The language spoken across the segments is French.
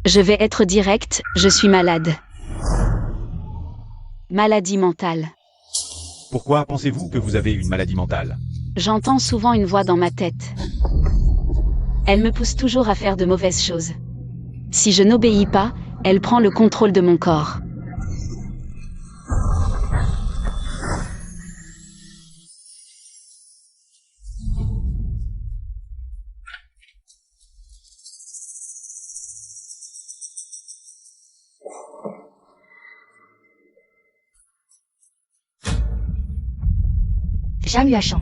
Je vais être direct, je suis malade. Maladie mentale. Pourquoi pensez-vous que vous avez une maladie mentale? J'entends souvent une voix dans ma tête. Elle me pousse toujours à faire de mauvaises choses. Si je n'obéis pas, elle prend le contrôle de mon corps. Zhang Yuashan.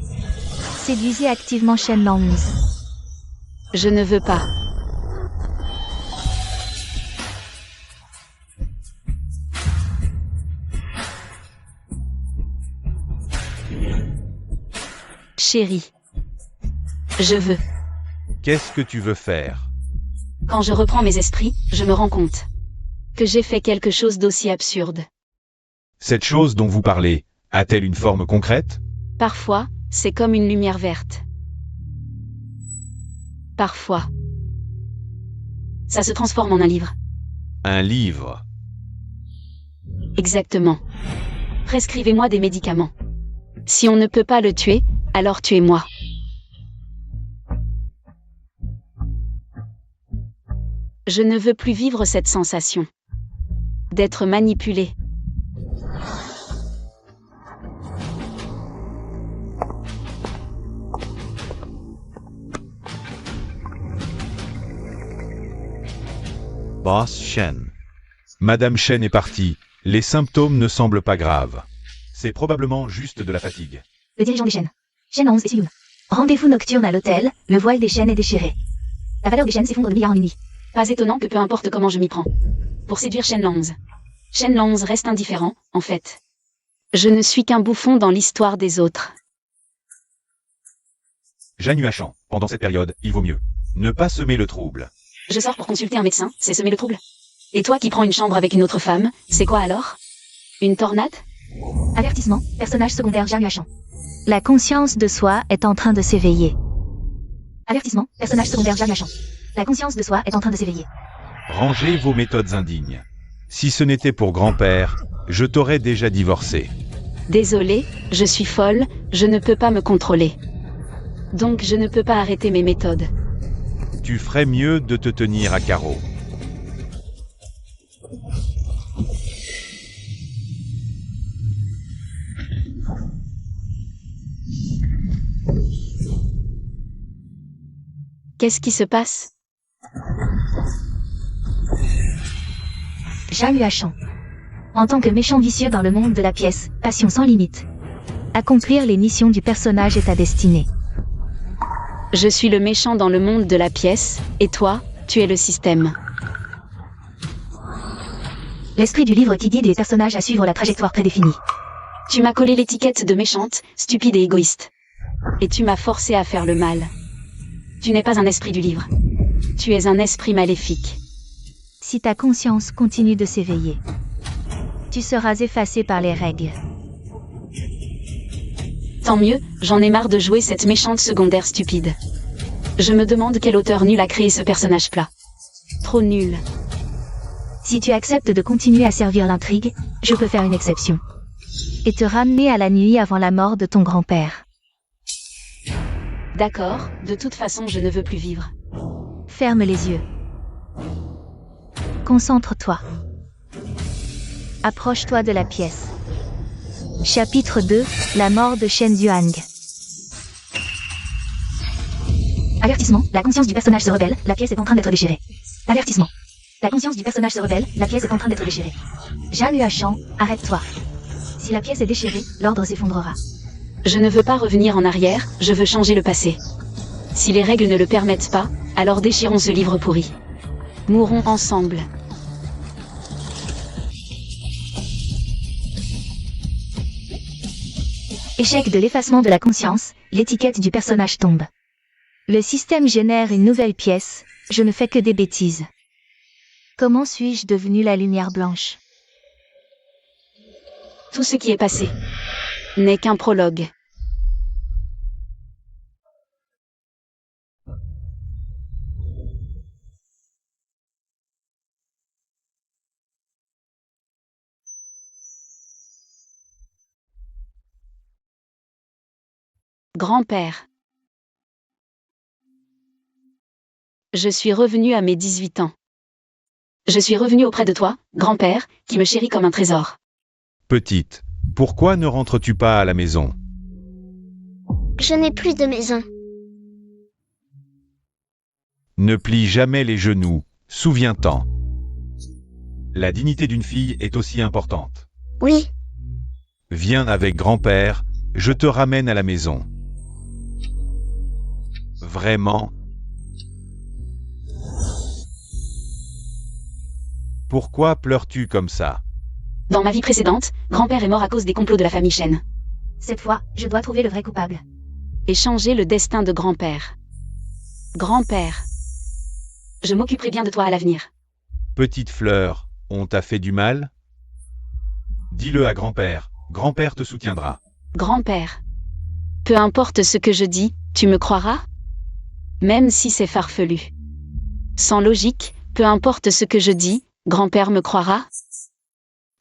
Séduisez activement Shenlong. Je ne veux pas. Chérie. Je veux. Qu'est-ce que tu veux faire? Quand je reprends mes esprits, je me rends compte que j'ai fait quelque chose d'aussi absurde. Cette chose dont vous parlez, a-t-elle une forme concrète? Parfois, c'est comme une lumière verte. Parfois, ça se transforme en un livre. Un livre. Exactement. Prescrivez-moi des médicaments. Si on ne peut pas le tuer, alors tuez-moi. Je ne veux plus vivre cette sensation d'être manipulé. Boss Shen. Madame Shen est partie. Les symptômes ne semblent pas graves. C'est probablement juste de la fatigue. Le dirigeant des chaînes. Shenlong et Siyun. Rendez-vous nocturne à l'hôtel, le voile des chaînes est déchiré. La valeur des chaînes s'effondre de milliards en une nuit. Pas étonnant que peu importe comment je m'y prends. Pour séduire Shenlong. Shenlong reste indifférent, en fait. Je ne suis qu'un bouffon dans l'histoire des autres. Zhang Yuashan, pendant cette période, il vaut mieux ne pas semer le trouble. Je sors pour consulter un médecin, c'est semer le trouble. Et toi qui prends une chambre avec une autre femme, c'est quoi alors? Une tornade? Avertissement, personnage secondaire Zhang Yuashan. La conscience de soi est en train de s'éveiller. Avertissement, personnage secondaire Zhang Yuashan. La conscience de soi est en train de s'éveiller. Rangez vos méthodes indignes. Si ce n'était pour grand-père, je t'aurais déjà divorcé. Désolée, je suis folle, je ne peux pas me contrôler. Donc je ne peux pas arrêter mes méthodes. Tu ferais mieux de te tenir à carreau. Qu'est-ce qui se passe? Zhang Yuashan. En tant que méchant vicieux dans le monde de la pièce, passion sans limite. Accomplir les missions du personnage est ta destinée. Je suis le méchant dans le monde de la pièce, et toi, tu es le système. L'esprit du livre qui guide les personnages à suivre la trajectoire prédéfinie. Tu m'as collé l'étiquette de méchante, stupide et égoïste. Et tu m'as forcé à faire le mal. Tu n'es pas un esprit du livre. Tu es un esprit maléfique. Si ta conscience continue de s'éveiller, tu seras effacé par les règles. Tant mieux, j'en ai marre de jouer cette méchante secondaire stupide. Je me demande quel auteur nul a créé ce personnage plat. Trop nul. Si tu acceptes de continuer à servir l'intrigue, je peux faire une exception. Et te ramener à la nuit avant la mort de ton grand-père. D'accord, de toute façon je ne veux plus vivre. Ferme les yeux. Concentre-toi. Approche-toi de la pièce. Chapitre 2, la mort de Shen Zhuang. Avertissement, la conscience du personnage se rebelle, la pièce est en train d'être déchirée. Avertissement. La conscience du personnage se rebelle, la pièce est en train d'être déchirée. Zhang Yuashan, arrête-toi. Si la pièce est déchirée, l'ordre s'effondrera. Je ne veux pas revenir en arrière, je veux changer le passé. Si les règles ne le permettent pas, alors déchirons ce livre pourri. Mourons ensemble. Échec de l'effacement de la conscience, l'étiquette du personnage tombe. Le système génère une nouvelle pièce, je ne fais que des bêtises. Comment suis-je devenu la lumière blanche? Tout ce qui est passé n'est qu'un prologue. Grand-père. Je suis revenu à mes 18 ans. Je suis revenu auprès de toi, grand-père, qui me chérit comme un trésor. Petite, pourquoi ne rentres-tu pas à la maison? Je n'ai plus de maison. Ne plie jamais les genoux, souviens-t'en. La dignité d'une fille est aussi importante. Oui, Viens avec grand-père, je te ramène à la maison. Vraiment? Pourquoi pleures-tu comme ça? Dans ma vie précédente, grand-père est mort à cause des complots de la famille Chen. Cette fois, je dois trouver le vrai coupable. Et changer le destin de grand-père. Grand-père. Je m'occuperai bien de toi à l'avenir. Petite fleur, on t'a fait du mal? Dis-le à grand-père, grand-père te soutiendra. Grand-père. Peu importe ce que je dis, tu me croiras? Même si c'est farfelu. Sans logique, peu importe ce que je dis, grand-père me croira?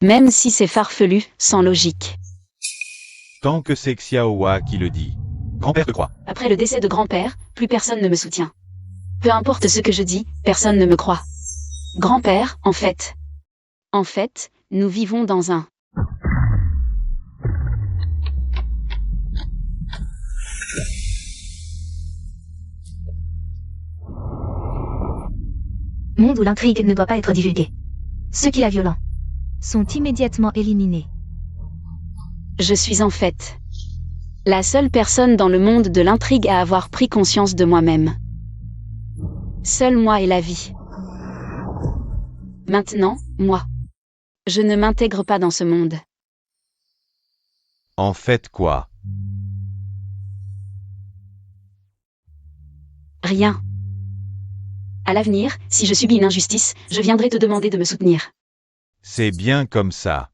Même si c'est farfelu, sans logique. Tant que c'est Xiaohua qui le dit. Grand-père te croit. Après le décès de grand-père, plus personne ne me soutient. Peu importe ce que je dis, personne ne me croit. Grand-père, en fait, nous vivons dans un... Monde où l'intrigue ne doit pas être divulguée. Ceux qui la violent sont immédiatement éliminés. Je suis en fait la seule personne dans le monde de l'intrigue à avoir pris conscience de moi-même. Seul moi et la vie. Maintenant, moi. Je ne m'intègre pas dans ce monde. En fait quoi? Rien. À l'avenir, si je subis une injustice, je viendrai te demander de me soutenir. C'est bien comme ça.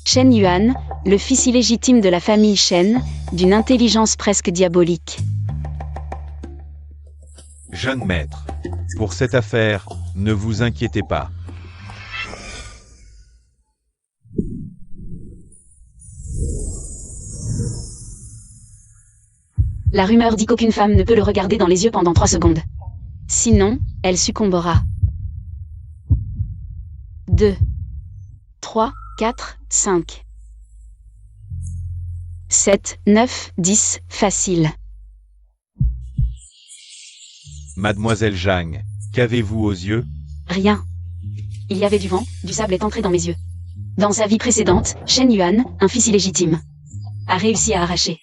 Shen Yuan, le fils illégitime de la famille Shen, d'une intelligence presque diabolique. Jeune maître, pour cette affaire, ne vous inquiétez pas. La rumeur dit qu'aucune femme ne peut le regarder dans les yeux pendant 3 secondes. Sinon, elle succombera. 2, 3, 4, 5, 7, 9, 10, facile. Mademoiselle Zhang, qu'avez-vous aux yeux? Rien. Il y avait du vent, du sable est entré dans mes yeux. Dans sa vie précédente, Shen Yuan, un fils illégitime, a réussi à arracher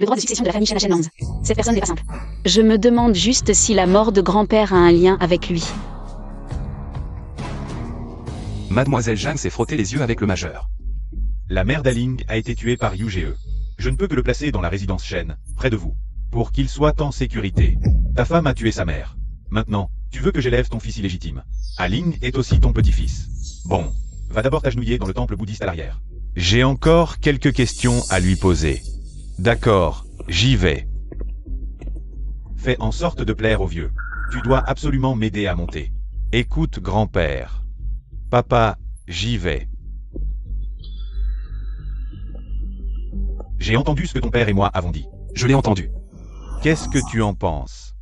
le droit de succession de la famille Shen à Shenlands. Cette personne n'est pas simple. Je me demande juste si la mort de grand-père a un lien avec lui. Mademoiselle Zhang s'est frotté les yeux avec le majeur. La mère d'Aling a été tuée par Yu Ge. Je ne peux que le placer dans la résidence Shen, près de vous, pour qu'il soit en sécurité. Ta femme a tué sa mère. Maintenant, tu veux que j'élève ton fils illégitime. Aling est aussi ton petit-fils. Bon, va d'abord t'agenouiller dans le temple bouddhiste à l'arrière. J'ai encore quelques questions à lui poser. D'accord, j'y vais. Fais en sorte de plaire au vieux. Tu dois absolument m'aider à monter. Écoute, grand-père. Papa, j'y vais. J'ai entendu ce que ton père et moi avons dit. Je l'ai entendu. Qu'est-ce que tu en penses?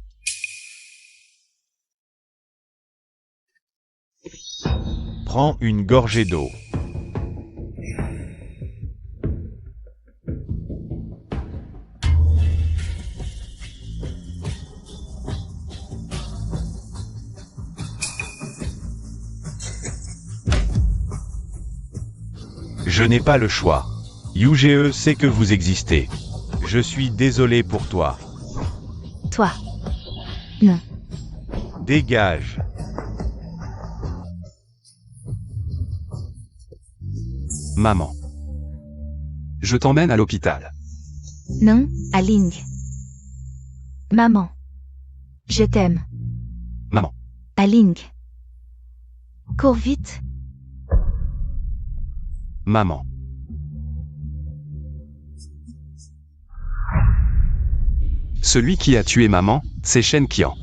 Prends une gorgée d'eau. Je n'ai pas le choix. Yu Ge sait que vous existez. Je suis désolé pour toi. Toi. Non. Dégage. Maman. Je t'emmène à l'hôpital. Non, Aling. Maman. Je t'aime. Maman. Aling. Cours vite. Maman. Celui qui a tué maman, c'est Shen Qian.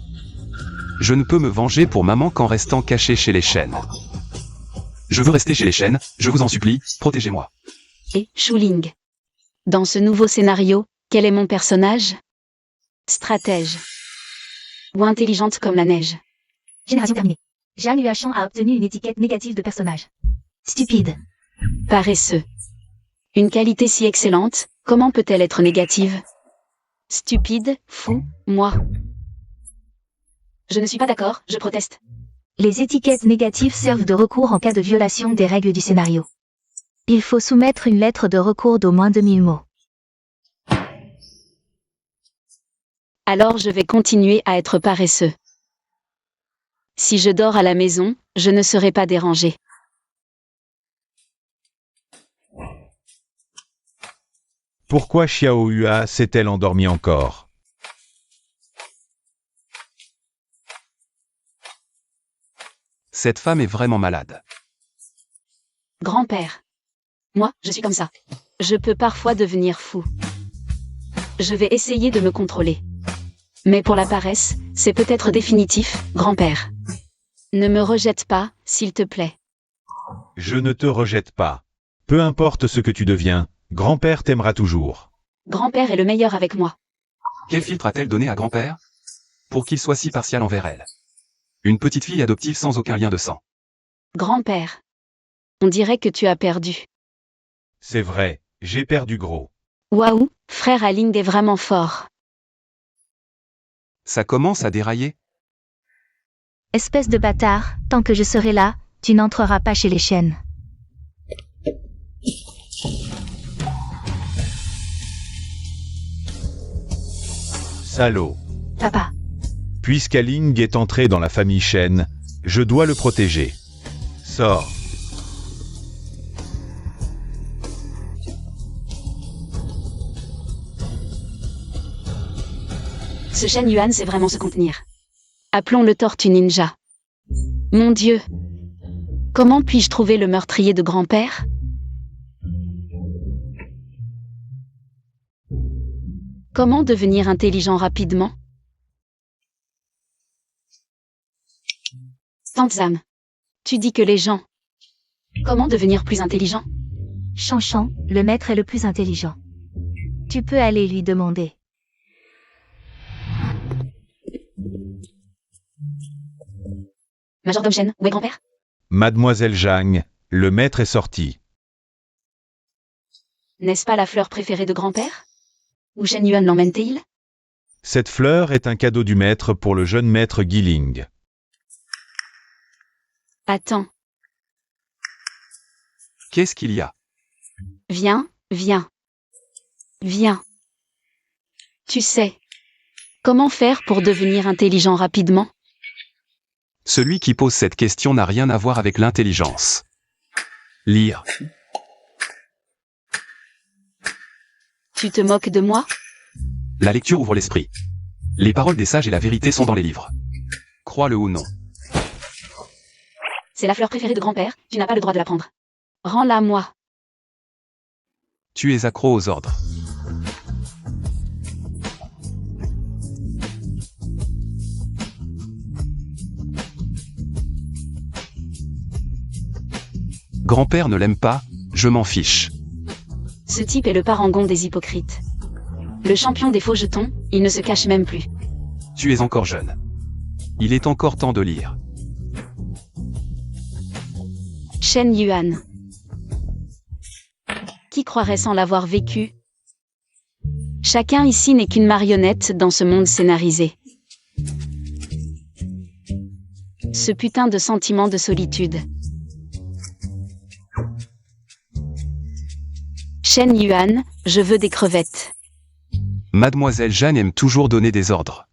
Je ne peux me venger pour maman qu'en restant caché chez les chênes. Je veux rester chez les chênes, je vous en supplie, protégez-moi. Et Shuling. Dans ce nouveau scénario, quel est mon personnage? Stratège. Ou intelligente comme la neige? Génération terminée. Jeanne Huachan a obtenu une étiquette négative de personnage. Stupide. Paresseux. Une qualité si excellente, comment peut-elle être négative? Stupide, fou, moi. Je ne suis pas d'accord, je proteste. Les étiquettes négatives servent de recours en cas de violation des règles du scénario. Il faut soumettre une lettre de recours d'au moins 2000 mots. Alors je vais continuer à être paresseux. Si je dors à la maison, je ne serai pas dérangé. Pourquoi Xiao Hua s'est-elle endormie encore? Cette femme est vraiment malade. Grand-père. Moi, je suis comme ça. Je peux parfois devenir fou. Je vais essayer de me contrôler. Mais pour la paresse, c'est peut-être définitif, grand-père. Ne me rejette pas, s'il te plaît. Je ne te rejette pas. Peu importe ce que tu deviens, grand-père t'aimera toujours. Grand-père est le meilleur avec moi. Quel filtre a-t-elle donné à grand-père? Pour qu'il soit si partial envers elle. Une petite fille adoptive sans aucun lien de sang. Grand-père. On dirait que tu as perdu. C'est vrai, j'ai perdu gros. Waouh, frère Aling est vraiment fort. Ça commence à dérailler. Espèce de bâtard, tant que je serai là, tu n'entreras pas chez les chênes. Salaud. Papa. Puisqu'Aling est entré dans la famille Shen, je dois le protéger. Sors. Ce Shen Yuan sait vraiment se contenir. Appelons-le Tortue Ninja. Mon Dieu. Comment puis-je trouver le meurtrier de grand-père? Comment devenir intelligent rapidement? Tante Zam. Tu dis que les gens... Comment devenir plus intelligent? Chanchan, le maître est le plus intelligent. Tu peux aller lui demander. Majordome Shen, où est grand-père? Mademoiselle Zhang, le maître est sorti. N'est-ce pas la fleur préférée de grand-père? Où Shen Yuan l'emmène-t-il? Cette fleur est un cadeau du maître pour le jeune maître Guiling. Attends, Qu'est-ce qu'il y a? viens, viens. Viens. Tu sais. Comment faire pour devenir intelligent rapidement? Celui qui pose cette question n'a rien à voir avec l'intelligence. Lire. Tu te moques de moi? La lecture ouvre l'esprit. Les paroles des sages et la vérité sont dans les livres. Crois-le ou non. C'est la fleur préférée de grand-père, tu n'as pas le droit de la prendre. Rends-la moi. Tu es accro aux ordres. Grand-père ne l'aime pas, je m'en fiche. Ce type est le parangon des hypocrites. Le champion des faux jetons, il ne se cache même plus. Tu es encore jeune. Il est encore temps de lire. Shen Yuan. Qui croirait sans l'avoir vécu? Chacun ici n'est qu'une marionnette dans ce monde scénarisé. Ce putain de sentiment de solitude. Shen Yuan, je veux des crevettes. Mademoiselle Jeanne aime toujours donner des ordres.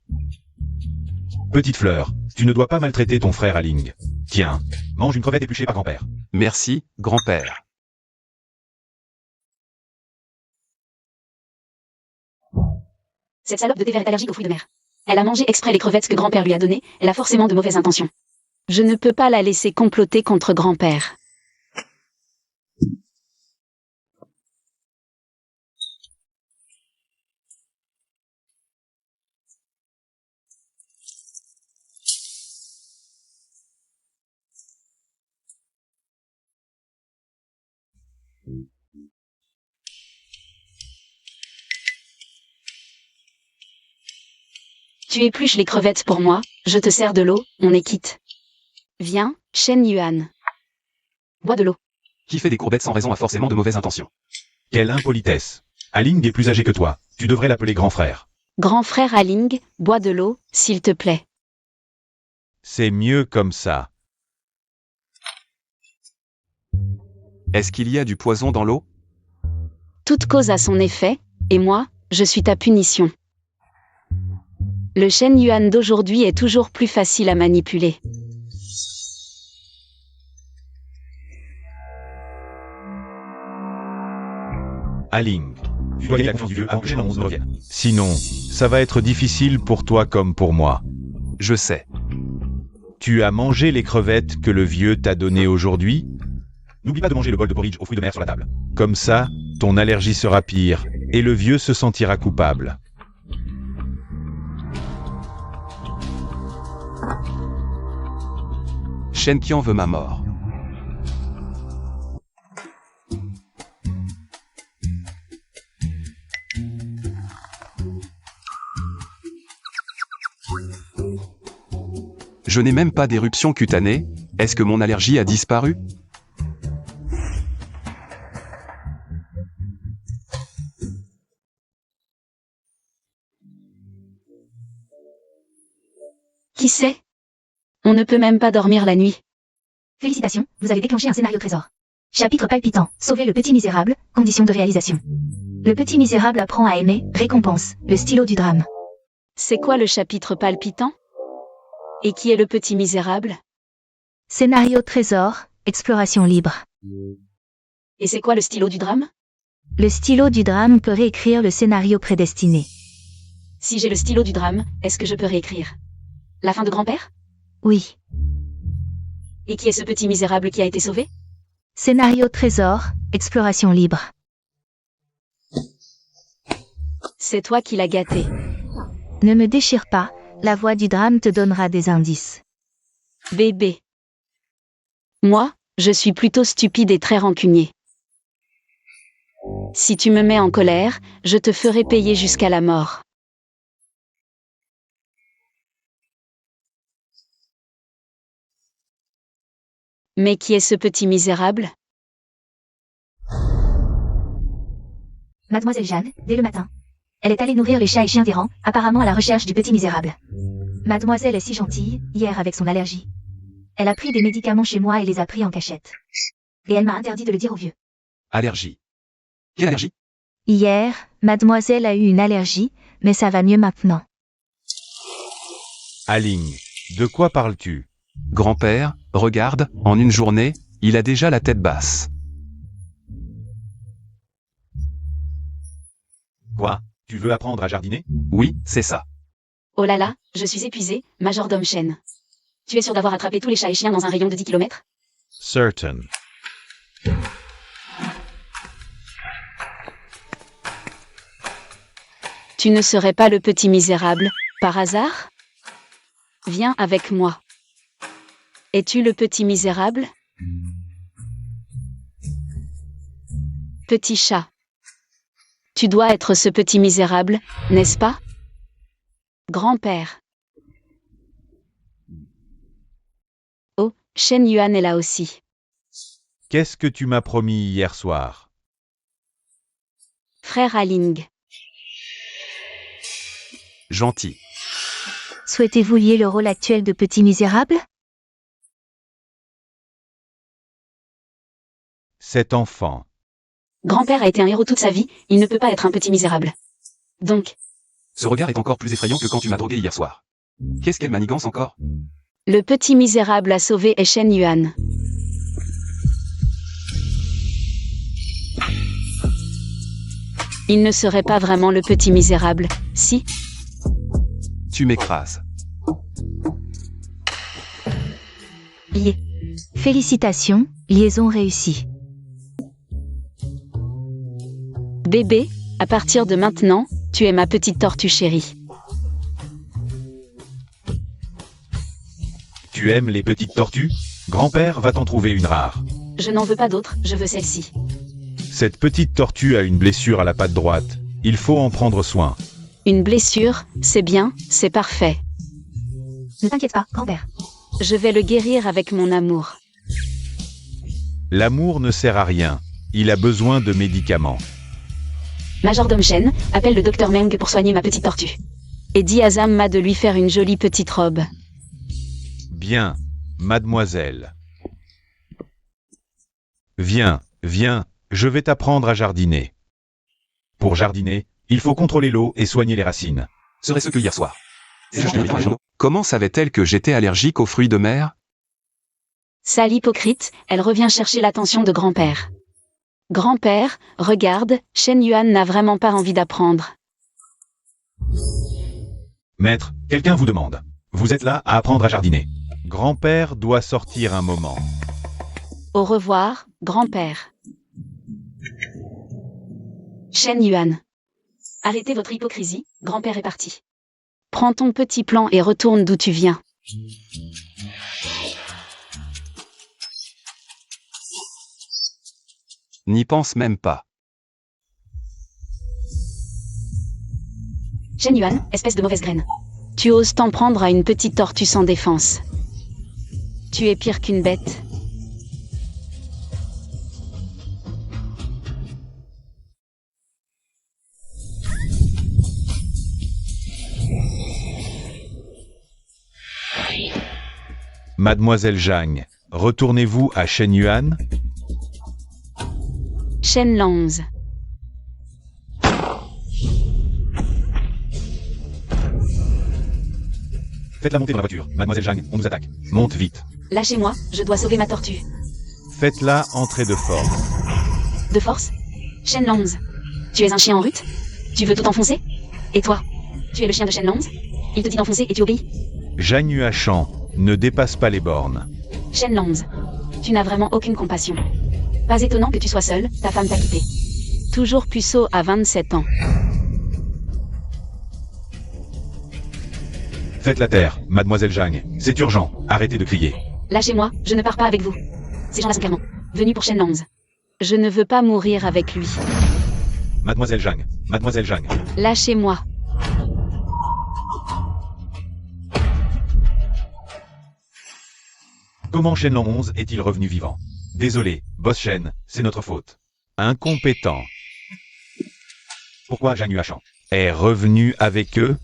Petite fleur, tu ne dois pas maltraiter ton frère Aling. Tiens, mange une crevette épluchée par grand-père. Merci, grand-père. Cette salope de thé vert est allergique aux fruits de mer. Elle a mangé exprès les crevettes que grand-père lui a données, elle a forcément de mauvaises intentions. Je ne peux pas la laisser comploter contre grand-père. Tu épluches les crevettes pour moi, je te sers de l'eau, on est quitte. Viens, Shen Yuan. Bois de l'eau. Qui fait des courbettes sans raison a forcément de mauvaises intentions. Quelle impolitesse. Aling est plus âgé que toi. Tu devrais l'appeler grand frère. Grand frère Aling, bois de l'eau, s'il te plaît. C'est mieux comme ça. Est-ce qu'il y a du poison dans l'eau? Toute cause a son effet, et moi, je suis ta punition. Le Shen Yuan d'aujourd'hui est toujours plus facile à manipuler. Aling, tu dois gagner la confiance du vieux avant que Shen 11 ne revienne. Sinon, ça va être difficile pour toi comme pour moi. Je sais. Tu as mangé les crevettes que le vieux t'a données aujourd'hui? N'oublie pas de manger le bol de porridge aux fruits de mer sur la table. Comme ça, ton allergie sera pire, et le vieux se sentira coupable. Shen Qian veut ma mort. Je n'ai même pas d'éruption cutanée, est-ce que mon allergie a disparu? Qui sait? On ne peut même pas dormir la nuit. Félicitations, vous avez déclenché un scénario trésor. Chapitre palpitant, sauver le petit misérable, conditions de réalisation. Le petit misérable apprend à aimer, récompense, le stylo du drame. C'est quoi le chapitre palpitant? Et qui est le petit misérable? Scénario trésor, exploration libre. Et c'est quoi le stylo du drame? Le stylo du drame peut réécrire le scénario prédestiné. Si j'ai le stylo du drame, est-ce que je peux réécrire la fin de grand-père? Oui. Et qui est ce petit misérable qui a été sauvé? Scénario trésor, exploration libre. C'est toi qui l'as gâté. Ne me déchire pas, la voix du drame te donnera des indices. Bébé. Moi, je suis plutôt stupide et très rancunier. Si tu me mets en colère, je te ferai payer jusqu'à la mort. Mais qui est ce petit misérable? Mademoiselle Jeanne, dès le matin. Elle est allée nourrir les chats et chiens d'errant, apparemment à la recherche du petit misérable. Mademoiselle est si gentille, hier avec son allergie. Elle a pris des médicaments chez moi et les a pris en cachette. Et elle m'a interdit de le dire au vieux. Allergie. Quelle allergie? Hier, mademoiselle a eu une allergie, mais ça va mieux maintenant. Aling, de quoi parles-tu? Grand-père, regarde, en une journée, il a déjà la tête basse. Quoi? Tu veux apprendre à jardiner? Oui, c'est ça. Oh là là, je suis épuisé, majordome Shen. Tu es sûr d'avoir attrapé tous les chats et chiens dans un rayon de 10 km? Certain. Tu ne serais pas le petit misérable, par hasard? Viens avec moi. Es-tu le petit misérable? Petit chat. Tu dois être ce petit misérable, n'est-ce pas? Grand-père. Oh, Shen Yuan est là aussi. Qu'est-ce que tu m'as promis hier soir? Frère Aling. Gentil. Souhaitez-vous lier le rôle actuel de petit misérable? Cet enfant. Grand-père a été un héros toute sa vie, il ne peut pas être un petit misérable. Donc, Ce regard est encore plus effrayant que quand tu m'as drogué hier soir. Qu'est-ce qu'elle manigance encore? le petit misérable à sauver est Shen Yuan. Il ne serait pas vraiment le petit misérable, si? Tu m'écrases. Lié. Félicitations, liaison réussie. Bébé, à partir de maintenant, tu es ma petite tortue chérie. Tu aimes les petites tortues? Grand-père va t'en trouver une rare. Je n'en veux pas d'autre, je veux celle-ci. Cette petite tortue a une blessure à la patte droite. Il faut en prendre soin. Une blessure, c'est bien, c'est parfait. Ne t'inquiète pas, grand-père. Je vais le guérir avec mon amour. L'amour ne sert à rien. Il a besoin de médicaments. Majordome Shen, appelle le docteur Meng pour soigner ma petite tortue. Et dis à Zam Ma de lui faire une jolie petite robe. Bien, mademoiselle. Viens, viens, je vais t'apprendre à jardiner. Pour jardiner, il faut contrôler l'eau et soigner les racines. Serait-ce que hier soir? Comment savait-elle que j'étais allergique aux fruits de mer? Sale hypocrite, elle revient chercher l'attention de grand-père. Grand-père, regarde, Shen Yuan n'a vraiment pas envie d'apprendre. Maître, quelqu'un vous demande. Vous êtes là à apprendre à jardiner. Grand-père doit sortir un moment. Au revoir, grand-père. Shen Yuan. Arrêtez votre hypocrisie, grand-père est parti. Prends ton petit plan et retourne d'où tu viens. N'y pense même pas. Shen Yuan, espèce de mauvaise graine. Tu oses t'en prendre à une petite tortue sans défense. Tu es pire qu'une bête. Mademoiselle Zhang, retournez-vous à Shen Yuan? Shen Lanz. Faites-la monter dans la voiture. Mademoiselle Zhang, on nous attaque. Monte vite. Lâchez-moi, je dois sauver ma tortue. Faites-la entrer de force. De force? Shen Lanz. Tu es un chien en rut? Tu veux tout enfoncer? Et toi? Tu es le chien de Shen Lanz? Il te dit d'enfoncer et tu obéis? Zhang Yuashan, ne dépasse pas les bornes. Shen Lanz. Tu n'as vraiment aucune compassion. Pas étonnant que tu sois seul, ta femme t'a quitté. Toujours puceau à 27 ans. Faites la terre, Mademoiselle Zhang. C'est urgent. Arrêtez de crier. Lâchez-moi, je ne pars pas avec vous. Ces gens-là sont clairement venus pour Shen Lanz. Je ne veux pas mourir avec lui. Mademoiselle Zhang. Mademoiselle Zhang. Lâchez-moi. Comment Shen Lanz est-il revenu vivant? Désolé, boss Shen, c'est notre faute. Incompétent. Pourquoi Zhang Yuashan est revenu avec eux?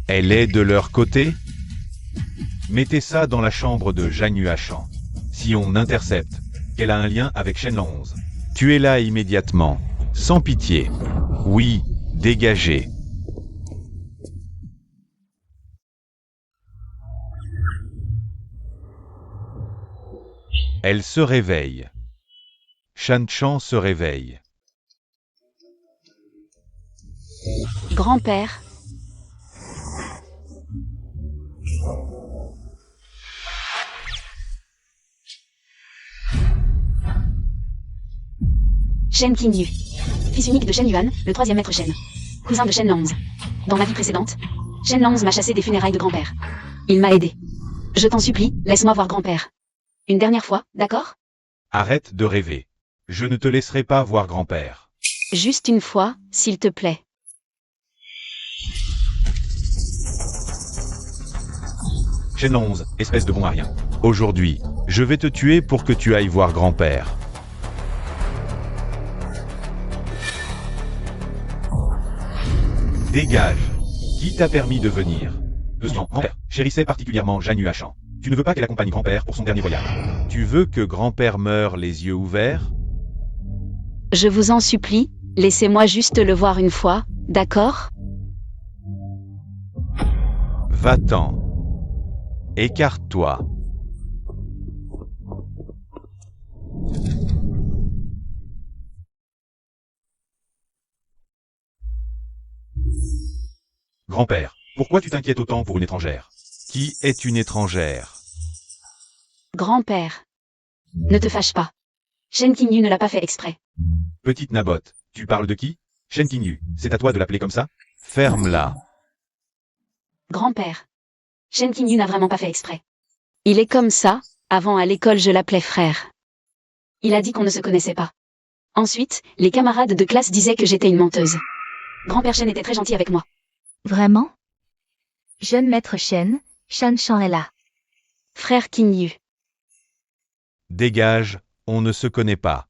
Elle est de leur côté? Mettez ça dans la chambre de Zhang Yuashan. Si on intercepte qu'elle a un lien avec Shen Lanz, tuez-la immédiatement, sans pitié. Oui, dégagez. Elle se réveille. Shan Chan se réveille. Grand-père. Shen Qingyu. Fils unique de Shen Yuan, le troisième maître Shen. Cousin de Shen Lanz. Dans ma vie précédente, Shen Lanz m'a chassé des funérailles de grand-père. Il m'a aidé. Je t'en supplie, laisse-moi voir grand-père. Une dernière fois, d'accord? Arrête de rêver. Je ne te laisserai pas voir grand-père. Juste une fois, s'il te plaît. Shen Lanz, espèce de bon à rien. Aujourd'hui, je vais te tuer pour que tu ailles voir grand-père. Dégage. Qui t'a permis de venir? Grand-père chérissait particulièrement Zhang Yuashan. Tu ne veux pas qu'elle accompagne grand-père pour son dernier voyage. Tu veux que grand-père meure les yeux ouverts? Je vous en supplie, laissez-moi juste le voir une fois, d'accord? Va-t'en. Écarte-toi. Grand-père, pourquoi tu t'inquiètes autant pour une étrangère? Qui est une étrangère? Grand-père. Ne te fâche pas. Shen Qingyu ne l'a pas fait exprès. Petite nabote, tu parles de qui? Shen Qingyu, c'est à toi de l'appeler comme ça? Ferme-la. Grand-père. Shen Qingyu n'a vraiment pas fait exprès. Il est comme ça, avant à l'école je l'appelais frère. Il a dit qu'on ne se connaissait pas. Ensuite, les camarades de classe disaient que j'étais une menteuse. Grand-père Shen était très gentil avec moi. Vraiment? Jeune maître Shen, Shan Shan est là. Frère Kinyu. Dégage, on ne se connaît pas.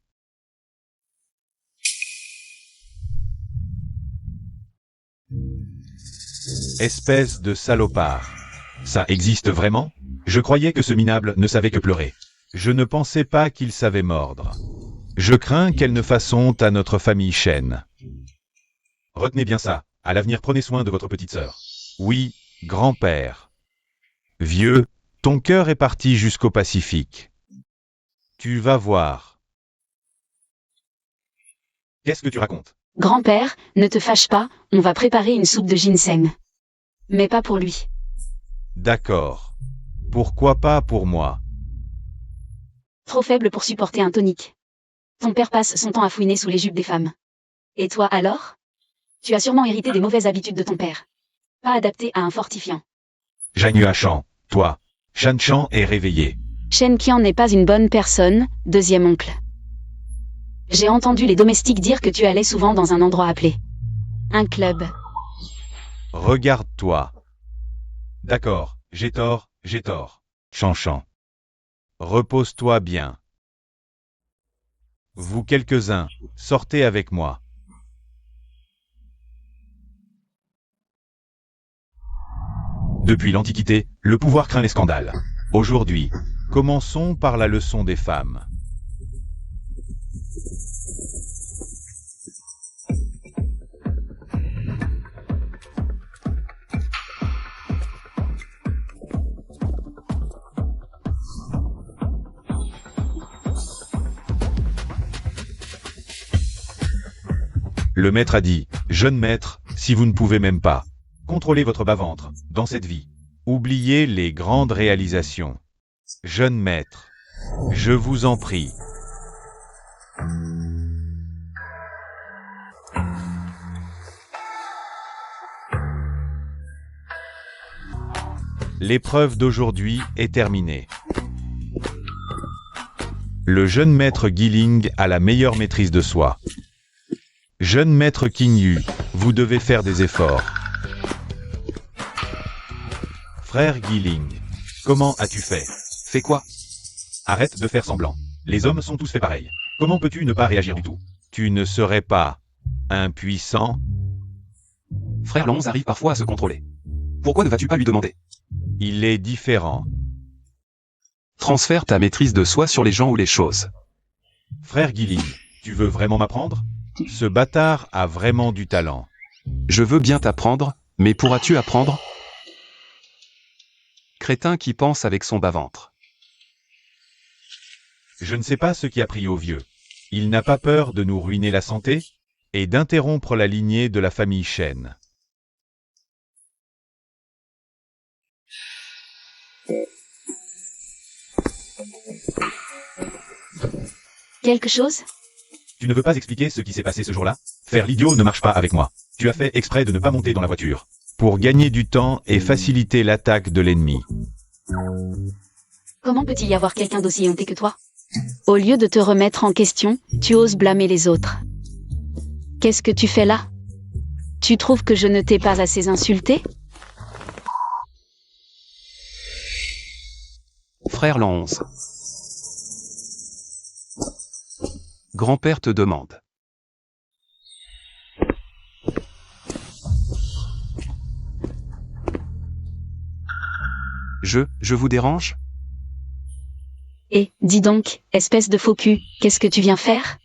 Espèce de salopard. Ça existe vraiment? Je croyais que ce minable ne savait que pleurer. Je ne pensais pas qu'il savait mordre. Je crains qu'elle ne fasse honte à notre famille Shen. Retenez bien ça. À l'avenir, prenez soin de votre petite sœur. Oui, grand-père. Vieux, ton cœur est parti jusqu'au Pacifique. Tu vas voir. Qu'est-ce que tu racontes? Grand-père, ne te fâche pas, on va préparer une soupe de ginseng. Mais pas pour lui. D'accord. Pourquoi pas pour moi? Trop faible pour supporter un tonique. Ton père passe son temps à fouiner sous les jupes des femmes. Et toi alors? Tu as sûrement hérité des mauvaises habitudes de ton père. Pas adapté à un fortifiant. Janu-Achan, toi. Shan Chan est réveillé. Shen Qian n'est pas une bonne personne, deuxième oncle. J'ai entendu les domestiques dire que tu allais souvent dans un endroit appelé un club. Regarde-toi. D'accord, j'ai tort, j'ai tort. Chan Chan. Repose-toi bien. Vous quelques-uns, sortez avec moi. Depuis l'Antiquité, le pouvoir craint les scandales. Aujourd'hui, commençons par la leçon des femmes. Le maître a dit, « Jeune maître, si vous ne pouvez même pas contrôler votre bas-ventre dans cette vie, oubliez les grandes réalisations. Jeune maître, je vous en prie. » L'épreuve d'aujourd'hui est terminée. Le jeune maître Guiling a la meilleure maîtrise de soi. Jeune maître Kinyu, vous devez faire des efforts. Frère Guiling, comment as-tu fait? Fais quoi? Arrête de faire semblant. Les hommes sont tous faits pareils. Comment peux-tu ne pas réagir du tout? Tu ne serais pas impuissant? Frère Lonze arrive parfois à se contrôler. Pourquoi ne vas-tu pas lui demander? Il est différent. Transfère ta maîtrise de soi sur les gens ou les choses. Frère Guiling, tu veux vraiment m'apprendre? Ce bâtard a vraiment du talent. Je veux bien t'apprendre, mais pourras-tu apprendre? Crétin qui pense avec son bas-ventre. Je ne sais pas ce qui a pris au vieux. Il n'a pas peur de nous ruiner la santé et d'interrompre la lignée de la famille Shen. Quelque chose? Tu ne veux pas expliquer ce qui s'est passé ce jour-là? Faire l'idiot ne marche pas avec moi. Tu as fait exprès de ne pas monter dans la voiture. Pour gagner du temps et faciliter l'attaque de l'ennemi. Comment peut-il y avoir quelqu'un d'aussi honté que toi? Au lieu de te remettre en question, tu oses blâmer les autres. Qu'est-ce que tu fais là? Tu trouves que je ne t'ai pas assez insulté? Frère Lonze. Grand-père te demande. Je vous dérange? Et, dis donc, espèce de faux cul, qu'est-ce que tu viens faire?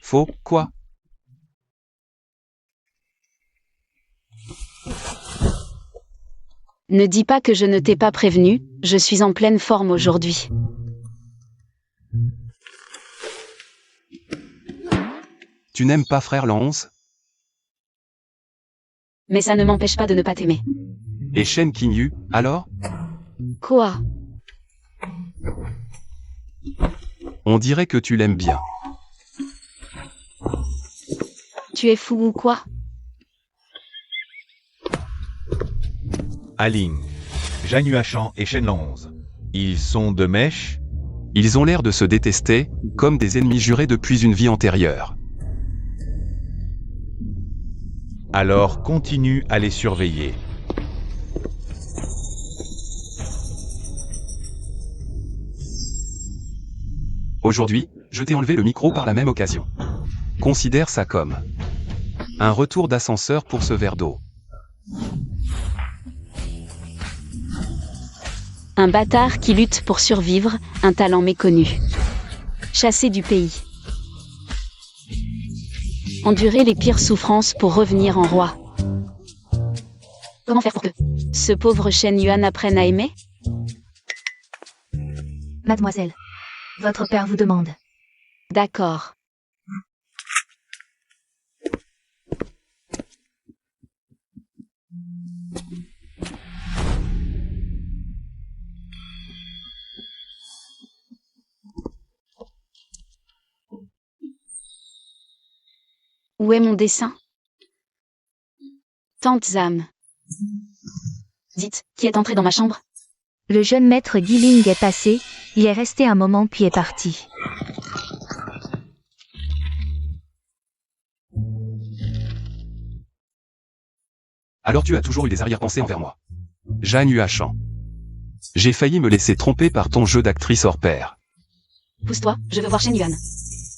Faux, quoi? Ne dis pas que je ne t'ai pas prévenu, je suis en pleine forme aujourd'hui. Tu n'aimes pas frère Lonze? Mais ça ne m'empêche pas de ne pas t'aimer. Et Shen Kinyu, alors? Quoi? On dirait que tu l'aimes bien. Tu es fou ou quoi? Aling, Janu-Achan et Shenlonze. Ils sont de mèche? Ils ont l'air de se détester, comme des ennemis jurés depuis une vie antérieure. Alors continue à les surveiller. Aujourd'hui, je t'ai enlevé le micro par la même occasion. Considère ça comme un retour d'ascenseur pour ce verre d'eau. Un bâtard qui lutte pour survivre, un talent méconnu. Chassé du pays. Endurer les pires souffrances pour revenir en roi. Comment faire pour que ce pauvre Shen Yuan apprenne à aimer? Mademoiselle. Votre père vous demande. D'accord. Où est mon dessin? Tante Zam. Dites, qui est entré dans ma chambre? Le jeune maître Guiling est passé, il est resté un moment puis est parti. Alors tu as toujours eu des arrière-pensées envers moi. Zhang Yuashan. J'ai failli me laisser tromper par ton jeu d'actrice hors pair. Pousse-toi, je veux voir Shen Yuan.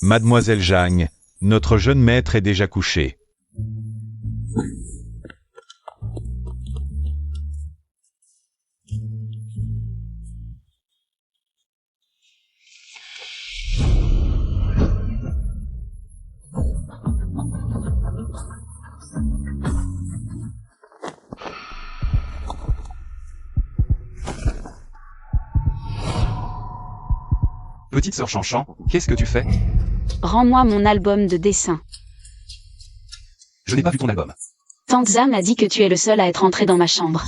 Mademoiselle Zhang, notre jeune maître est déjà couché. Petite sœur Chanchan, qu'est-ce que tu fais? Rends-moi mon album de dessin. Je n'ai pas vu ton album. Tante Zam a dit que tu es le seul à être entré dans ma chambre.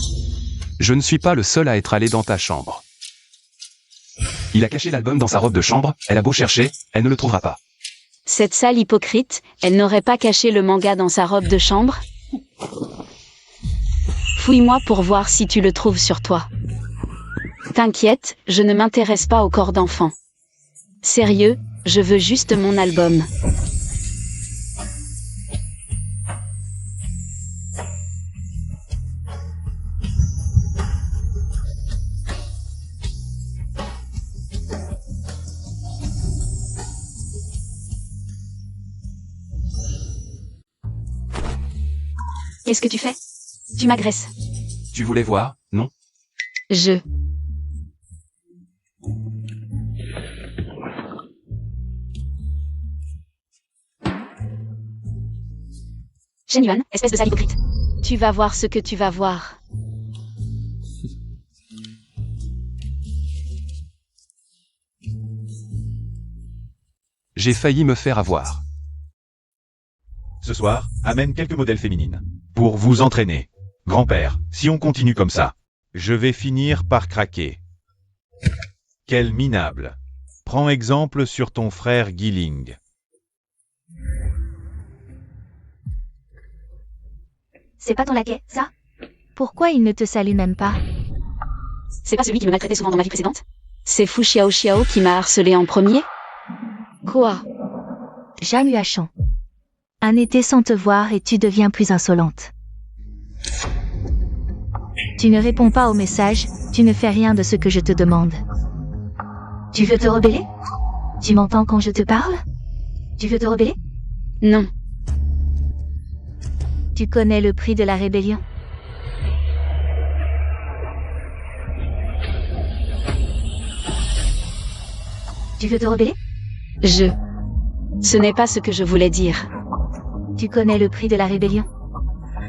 Je ne suis pas le seul à être allé dans ta chambre. Il a caché l'album dans sa robe de chambre, elle a beau chercher, elle ne le trouvera pas. Cette sale hypocrite, elle n'aurait pas caché le manga dans sa robe de chambre? Fouille-moi pour voir si tu le trouves sur toi. T'inquiète, je ne m'intéresse pas au corps d'enfant. Sérieux, je veux juste mon album. Qu'est-ce que tu fais? Tu m'agresses. Tu voulais voir, non? Je... Shen Yuan, espèce de sale hypocrite. Tu vas voir ce que tu vas voir. J'ai failli me faire avoir. Ce soir, amène quelques modèles féminines. Pour vous entraîner. Grand-père, si on continue comme ça, je vais finir par craquer. Quel minable. Prends exemple sur ton frère Guiling. C'est pas ton laquais, ça? Pourquoi il ne te salue même pas? C'est pas celui qui me maltraitait souvent dans ma vie précédente? C'est Fu Xiao Xiao qui m'a harcelé en premier? Quoi? Zhang Yuashan. Un été sans te voir et tu deviens plus insolente. Tu ne réponds pas aux messages, tu ne fais rien de ce que je te demande. Tu veux te rebeller? Tu m'entends quand je te parle? Tu veux te rebeller? Non. Tu connais le prix de la rébellion? Tu veux te rebeller? Ce n'est pas ce que je voulais dire. Tu connais le prix de la rébellion?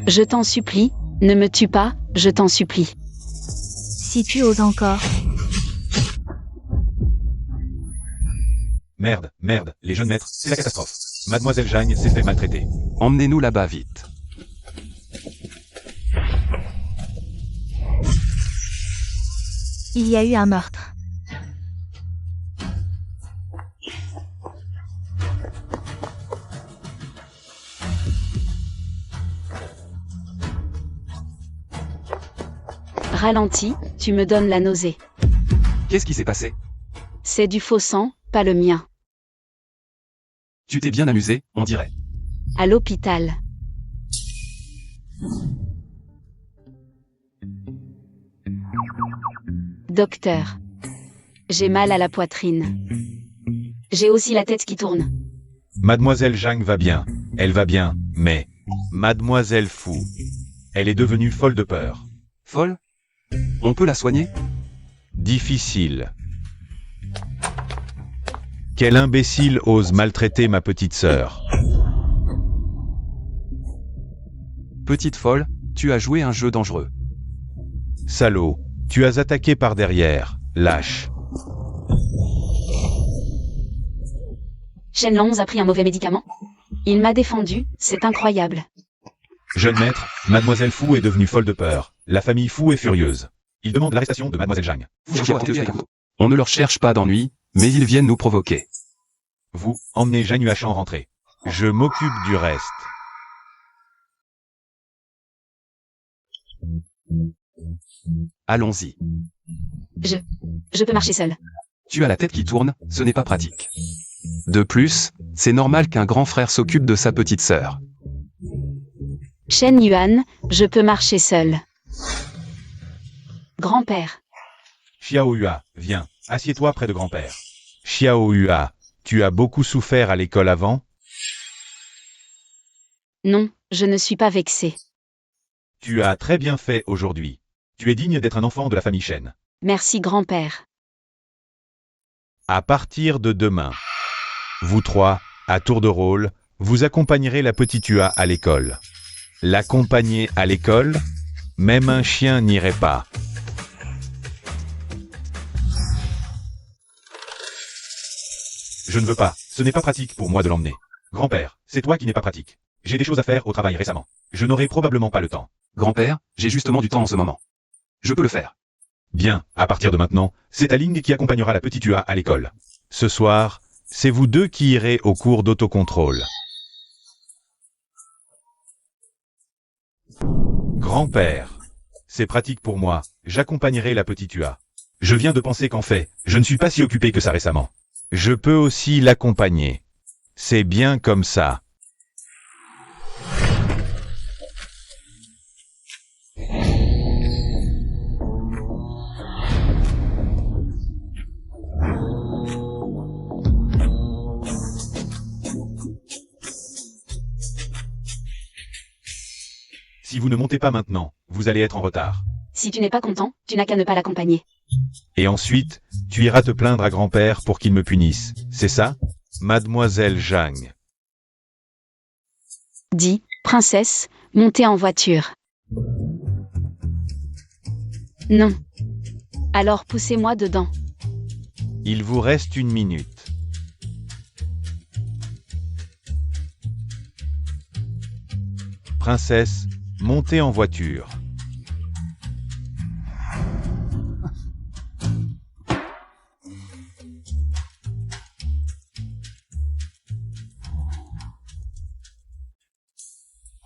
Je t'en supplie, ne me tue pas, je t'en supplie. Si tu oses encore. Merde, les jeunes maîtres, c'est la catastrophe. Mademoiselle Zhang s'est fait maltraiter. Emmenez-nous là-bas vite. Il y a eu un meurtre. Ralentis, tu me donnes la nausée. Qu'est-ce qui s'est passé? C'est du faux sang, pas le mien. Tu t'es bien amusé, on dirait. À l'hôpital. Docteur. J'ai mal à la poitrine. J'ai aussi la tête qui tourne. Mademoiselle Zhang va bien. Elle va bien, mais... Mademoiselle Fu. Elle est devenue folle de peur. Folle? On peut la soigner? Difficile. Quel imbécile ose maltraiter ma petite sœur. Petite folle, tu as joué un jeu dangereux. Salaud, tu as attaqué par derrière, lâche. Shenlong a pris un mauvais médicament. Il m'a défendu, c'est incroyable. Jeune maître, Mademoiselle Fu est devenue folle de peur. La famille Fu est furieuse. Il demande l'arrestation de Mademoiselle Zhang. On ne leur cherche pas d'ennui, mais ils viennent nous provoquer. Vous, emmenez Zhang Yuashan rentrer. Je m'occupe du reste. Allons-y. Je peux marcher seul. Tu as la tête qui tourne, ce n'est pas pratique. De plus, c'est normal qu'un grand frère s'occupe de sa petite sœur. Shen Yuan, je peux marcher seul. Grand-père. Xiao Hua, viens, assieds-toi près de grand-père. Xiao Hua, tu as beaucoup souffert à l'école avant? Non, je ne suis pas vexé. Tu as très bien fait aujourd'hui. Tu es digne d'être un enfant de la famille Shen. Merci grand-père. À partir de demain, vous trois, à tour de rôle, vous accompagnerez la petite Hua à l'école. L'accompagner à l'école? Même un chien n'irait pas. Je ne veux pas, ce n'est pas pratique pour moi de l'emmener. Grand-père, c'est toi qui n'es pas pratique. J'ai des choses à faire au travail récemment. Je n'aurai probablement pas le temps. Grand-père, j'ai justement du temps en ce moment. Je peux le faire. Bien, à partir de maintenant, c'est Aling qui accompagnera la petite Hua à l'école. Ce soir, c'est vous deux qui irez au cours d'autocontrôle. Grand-père, c'est pratique pour moi, j'accompagnerai la petite Hua. Je viens de penser qu'en fait, je ne suis pas si occupé que ça récemment. Je peux aussi l'accompagner. C'est bien comme ça. Si vous ne montez pas maintenant, vous allez être en retard. Si tu n'es pas content, tu n'as qu'à ne pas l'accompagner. Et ensuite, tu iras te plaindre à grand-père pour qu'il me punisse. C'est ça? Mademoiselle Zhang. Dis, princesse, montez en voiture. Non. Alors poussez-moi dedans. Il vous reste 1 minute. Princesse, montez en voiture.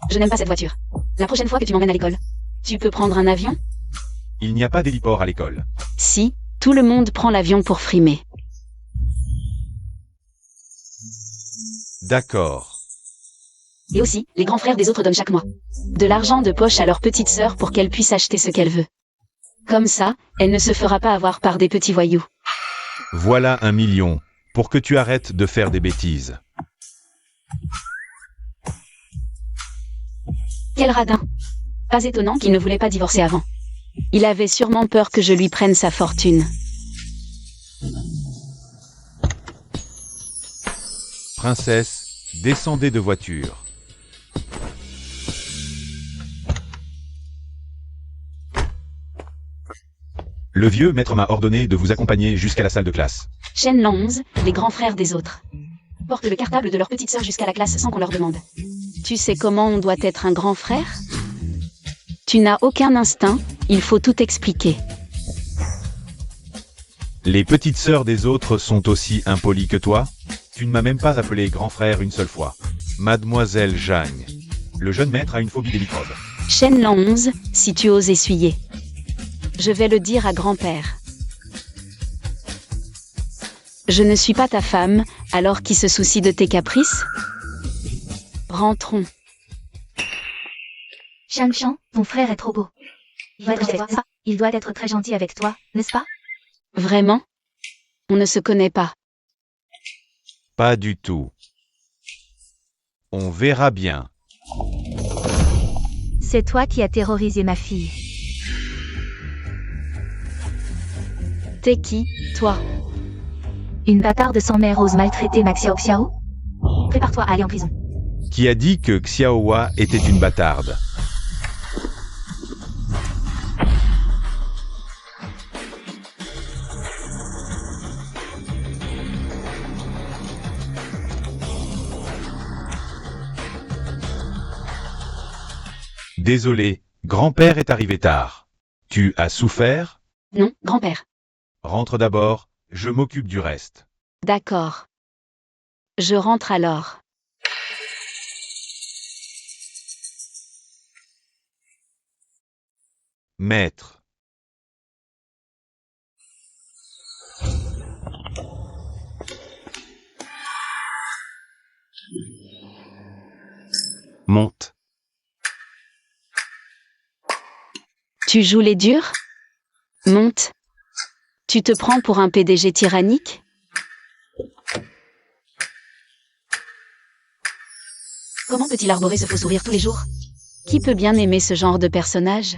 Je n'aime pas cette voiture. La prochaine fois que tu m'emmènes à l'école, tu peux prendre un avion? Il n'y a pas d'héliport à l'école. Si, tout le monde prend l'avion pour frimer. D'accord. Et aussi, les grands frères des autres donnent chaque mois de l'argent de poche à leur petite sœur pour qu'elle puisse acheter ce qu'elle veut. Comme ça, elle ne se fera pas avoir par des petits voyous. Voilà 1 million, pour que tu arrêtes de faire des bêtises. Quel radin! Pas étonnant qu'il ne voulait pas divorcer avant. Il avait sûrement peur que je lui prenne sa fortune. Princesse, descendez de voiture. Le vieux maître m'a ordonné de vous accompagner jusqu'à la salle de classe. Shenlong, les grands frères des autres, portent le cartable de leur petite sœur jusqu'à la classe sans qu'on leur demande. Tu sais comment on doit être un grand frère? Tu n'as aucun instinct, il faut tout expliquer. Les petites sœurs des autres sont aussi impolies que toi? Tu ne m'as même pas appelé grand frère une seule fois. Mademoiselle Zhang. Le jeune maître a une phobie des microbes. Shenlong, si tu oses essuyer. Je vais le dire à grand-père. Je ne suis pas ta femme, alors qui se soucie de tes caprices? Rentrons. Shang-Chan, ton frère est trop beau. Il doit être très gentil avec toi, n'est-ce pas? Vraiment? On ne se connaît pas. Pas du tout. On verra bien. C'est toi qui as terrorisé ma fille. T'es qui, toi? Une bâtarde sans mère ose maltraiter ma Xiao Xiao? Prépare-toi à aller en prison. Qui a dit que Xiaohua était une bâtarde? Désolé, grand-père est arrivé tard. Tu as souffert? Non, grand-père. Rentre d'abord, je m'occupe du reste. D'accord. Je rentre alors. Maître. Monte. Tu joues les durs? Monte. Tu te prends pour un PDG tyrannique? Comment peut-il arborer ce faux sourire tous les jours? Qui peut bien aimer ce genre de personnage?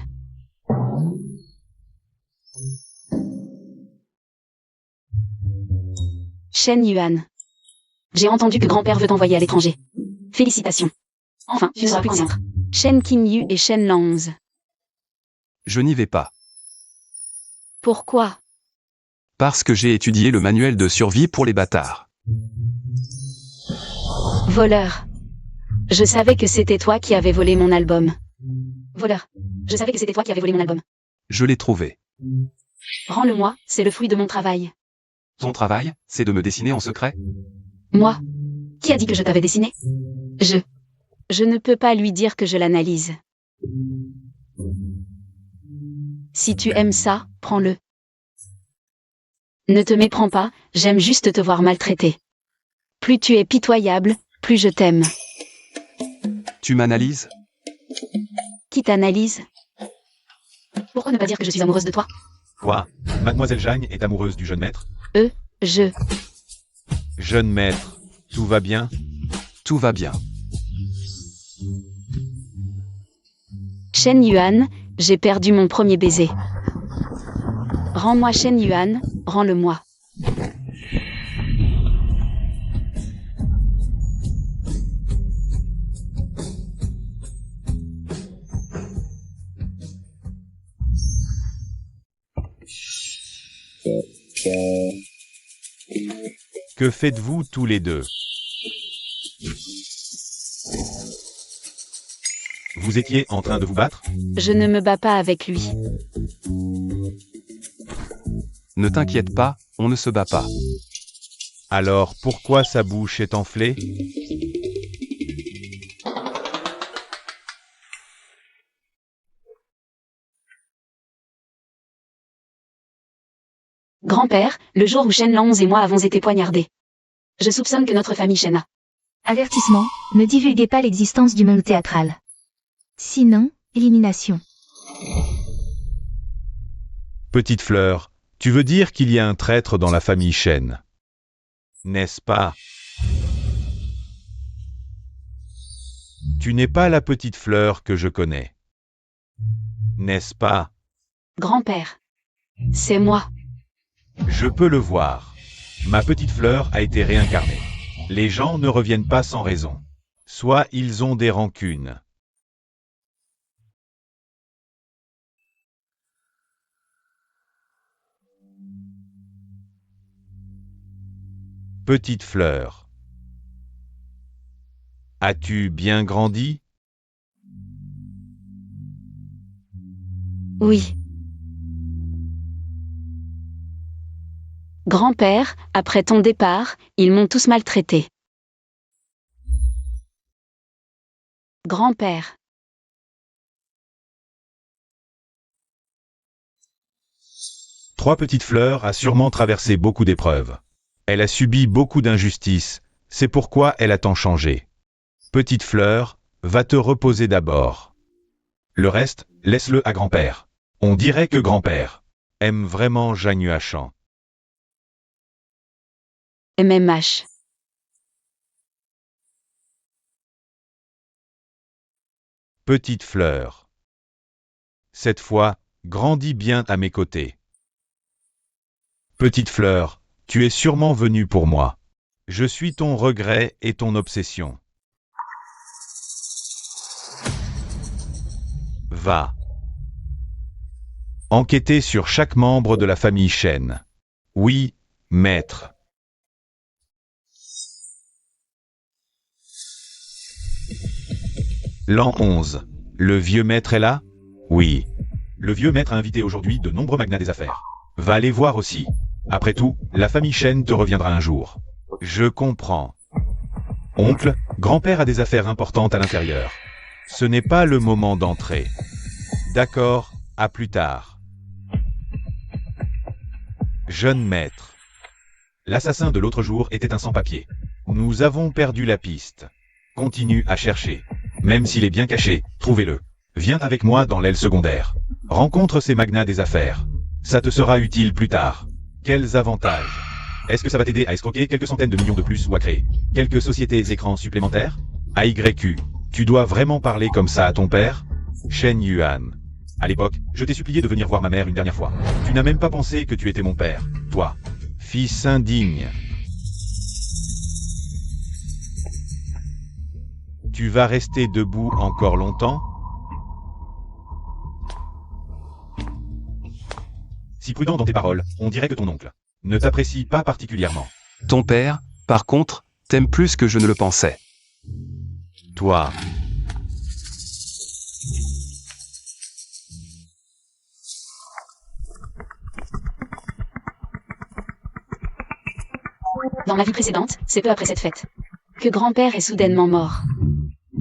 Shen Yuan. J'ai entendu que grand-père veut t'envoyer à l'étranger. Félicitations. Enfin, tu ne seras plus qu'en centre. Shen Qingyu et Shen Lanze. Je n'y vais pas. Pourquoi? Parce que j'ai étudié le manuel de survie pour les bâtards. Voleur. Je savais que c'était toi qui avais volé mon album. Voleur. Je savais que c'était toi qui avais volé mon album. Je l'ai trouvé. Rends-le-moi, c'est le fruit de mon travail. Ton travail, c'est de me dessiner en secret? Moi? Qui a dit que je t'avais dessiné? Je ne peux pas lui dire que je l'analyse. Si tu aimes ça, prends-le. Ne te méprends pas, j'aime juste te voir maltraité. Plus tu es pitoyable, plus je t'aime. Tu m'analyses? Qui t'analyse? Pourquoi ne pas dire que je suis amoureuse de toi? Quoi? Mademoiselle Jeanne est amoureuse du jeune maître? Je... Jeune maître, tout va bien? Tout va bien. Shen Yuan, j'ai perdu mon premier baiser. Rends-moi Shen Yuan, rends-le-moi. Que faites-vous tous les deux? Vous étiez en train de vous battre? Je ne me bats pas avec lui. Ne t'inquiète pas, on ne se bat pas. Alors pourquoi sa bouche est enflée? Grand-père, le jour où Shen Lanze et moi avons été poignardés. Je soupçonne que notre famille Shen a. Avertissement, ne divulguez pas l'existence du monde théâtral. Sinon, élimination. Petite fleur, tu veux dire qu'il y a un traître dans la famille Shen? N'est-ce pas? Tu n'es pas la petite fleur que je connais. N'est-ce pas? Grand-père. C'est moi. Je peux le voir. Ma petite fleur a été réincarnée. Les gens ne reviennent pas sans raison. Soit ils ont des rancunes. Petite fleur. As-tu bien grandi? Oui. Grand-père, après ton départ, ils m'ont tous maltraité. Grand-père. Trois petites fleurs a sûrement traversé beaucoup d'épreuves. Elle a subi beaucoup d'injustices, c'est pourquoi elle a tant changé. Petite fleur, va te reposer d'abord. Le reste, laisse-le à grand-père. On dirait que grand-père aime vraiment Januachan. MMH. Petite fleur. Cette fois, grandis bien à mes côtés. Petite fleur, tu es sûrement venue pour moi. Je suis ton regret et ton obsession. Va. Enquêter sur chaque membre de la famille Shen. Oui, maître. L'an 11. Le vieux maître est là? Oui. Le vieux maître a invité aujourd'hui de nombreux magnats des affaires. Va les voir aussi. Après tout, la famille Shen te reviendra un jour. Je comprends. Oncle, grand-père a des affaires importantes à l'intérieur. Ce n'est pas le moment d'entrer. D'accord, à plus tard. Jeune maître. L'assassin de l'autre jour était un sans-papier. Nous avons perdu la piste. Continue à chercher. Même s'il est bien caché, trouvez-le. Viens avec moi dans l'aile secondaire. Rencontre ces magnats des affaires. Ça te sera utile plus tard. Quels avantages? Est-ce que ça va t'aider à escroquer quelques centaines de millions de plus ou à créer quelques sociétés écrans supplémentaires? AYQ, tu dois vraiment parler comme ça à ton père? Shen Yuan. À l'époque, je t'ai supplié de venir voir ma mère une dernière fois. Tu n'as même pas pensé que tu étais mon père, toi. Fils indigne. Tu vas rester debout encore longtemps? Si prudent dans tes paroles, on dirait que ton oncle ne t'apprécie pas particulièrement. Ton père, par contre, t'aime plus que je ne le pensais. Toi. Dans ma vie précédente, c'est peu après cette fête que grand-père est soudainement mort.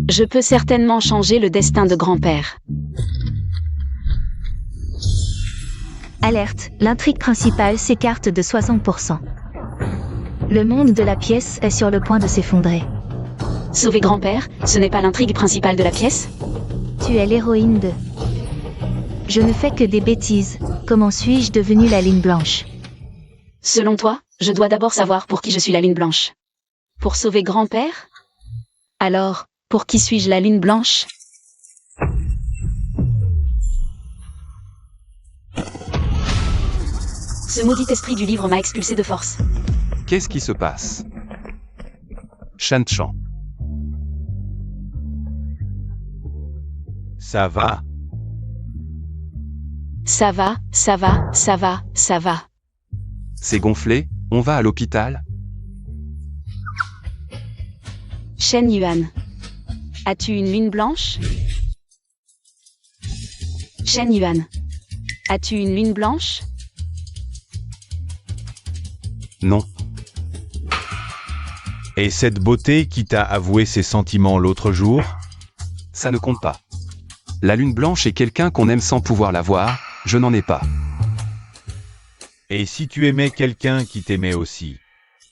Je peux certainement changer le destin de grand-père. Alerte, l'intrigue principale s'écarte de 60%. Le monde de la pièce est sur le point de s'effondrer. Sauver grand-père, ce n'est pas l'intrigue principale de la pièce? Tu es l'héroïne de... Je ne fais que des bêtises. Comment suis-je devenue la ligne blanche? Selon toi, je dois d'abord savoir pour qui je suis la ligne blanche. Pour sauver grand-père? Alors, pour qui suis-je la ligne blanche? Ce maudit esprit du livre m'a expulsé de force. Qu'est-ce qui se passe? Shan Chan. Ça va. Ça va, ça va, ça va, ça va. C'est gonflé, on va à l'hôpital? Shen Yuan. As-tu une lune blanche? Shen Yuan. As-tu une lune blanche? Non. Et cette beauté qui t'a avoué ses sentiments l'autre jour? Ça ne compte pas. La lune blanche est quelqu'un qu'on aime sans pouvoir la voir, je n'en ai pas. Et si tu aimais quelqu'un qui t'aimait aussi,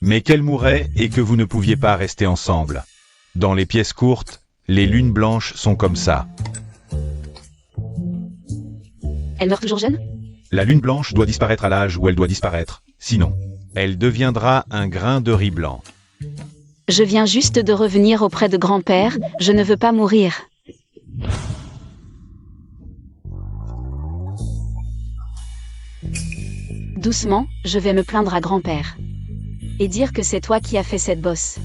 mais qu'elle mourait et que vous ne pouviez pas rester ensemble? Dans les pièces courtes, les lunes blanches sont comme ça. Elle meurt toujours jeune? La lune blanche doit disparaître à l'âge où elle doit disparaître, sinon, elle deviendra un grain de riz blanc. Je viens juste de revenir auprès de grand-père, je ne veux pas mourir. Doucement, je vais me plaindre à grand-père. Et dire que c'est toi qui as fait cette bosse.